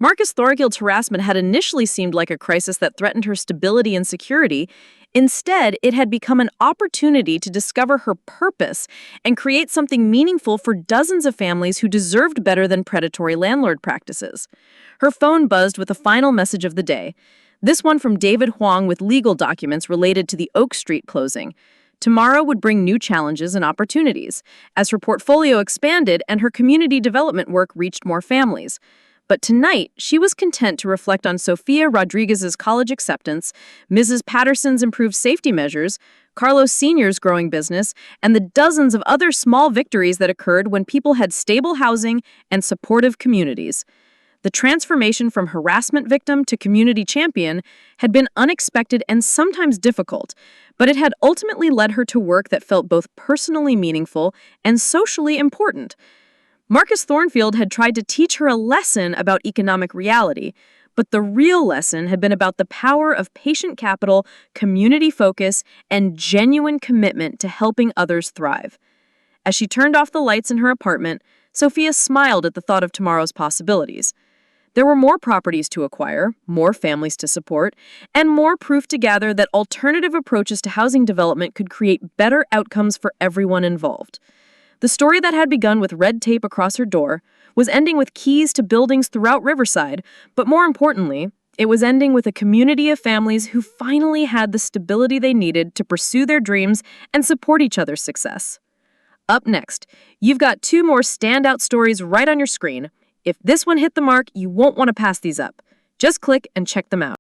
Marcus Thornfield's harassment had initially seemed like a crisis that threatened her stability and security. Instead, it had become an opportunity to discover her purpose and create something meaningful for dozens of families who deserved better than predatory landlord practices. Her phone buzzed with a final message of the day. This one from David Huang with legal documents related to the Oak Street closing. Tomorrow would bring new challenges and opportunities, as her portfolio expanded and her community development work reached more families. But tonight, she was content to reflect on Sophia Rodriguez's college acceptance, Mrs. Patterson's improved safety measures, Carlos Sr.'s growing business, and the dozens of other small victories that occurred when people had stable housing and supportive communities. The transformation from harassment victim to community champion had been unexpected and sometimes difficult, but it had ultimately led her to work that felt both personally meaningful and socially important. Marcus Thornfield had tried to teach her a lesson about economic reality, but the real lesson had been about the power of patient capital, community focus, and genuine commitment to helping others thrive. As she turned off the lights in her apartment, Sophia smiled at the thought of tomorrow's possibilities. There were more properties to acquire, more families to support, and more proof to gather that alternative approaches to housing development could create better outcomes for everyone involved. The story that had begun with red tape across her door was ending with keys to buildings throughout Riverside, but more importantly, it was ending with a community of families who finally had the stability they needed to pursue their dreams and support each other's success. Up next, you've got two more standout stories right on your screen. If this one hit the mark, you won't want to pass these up. Just click and check them out.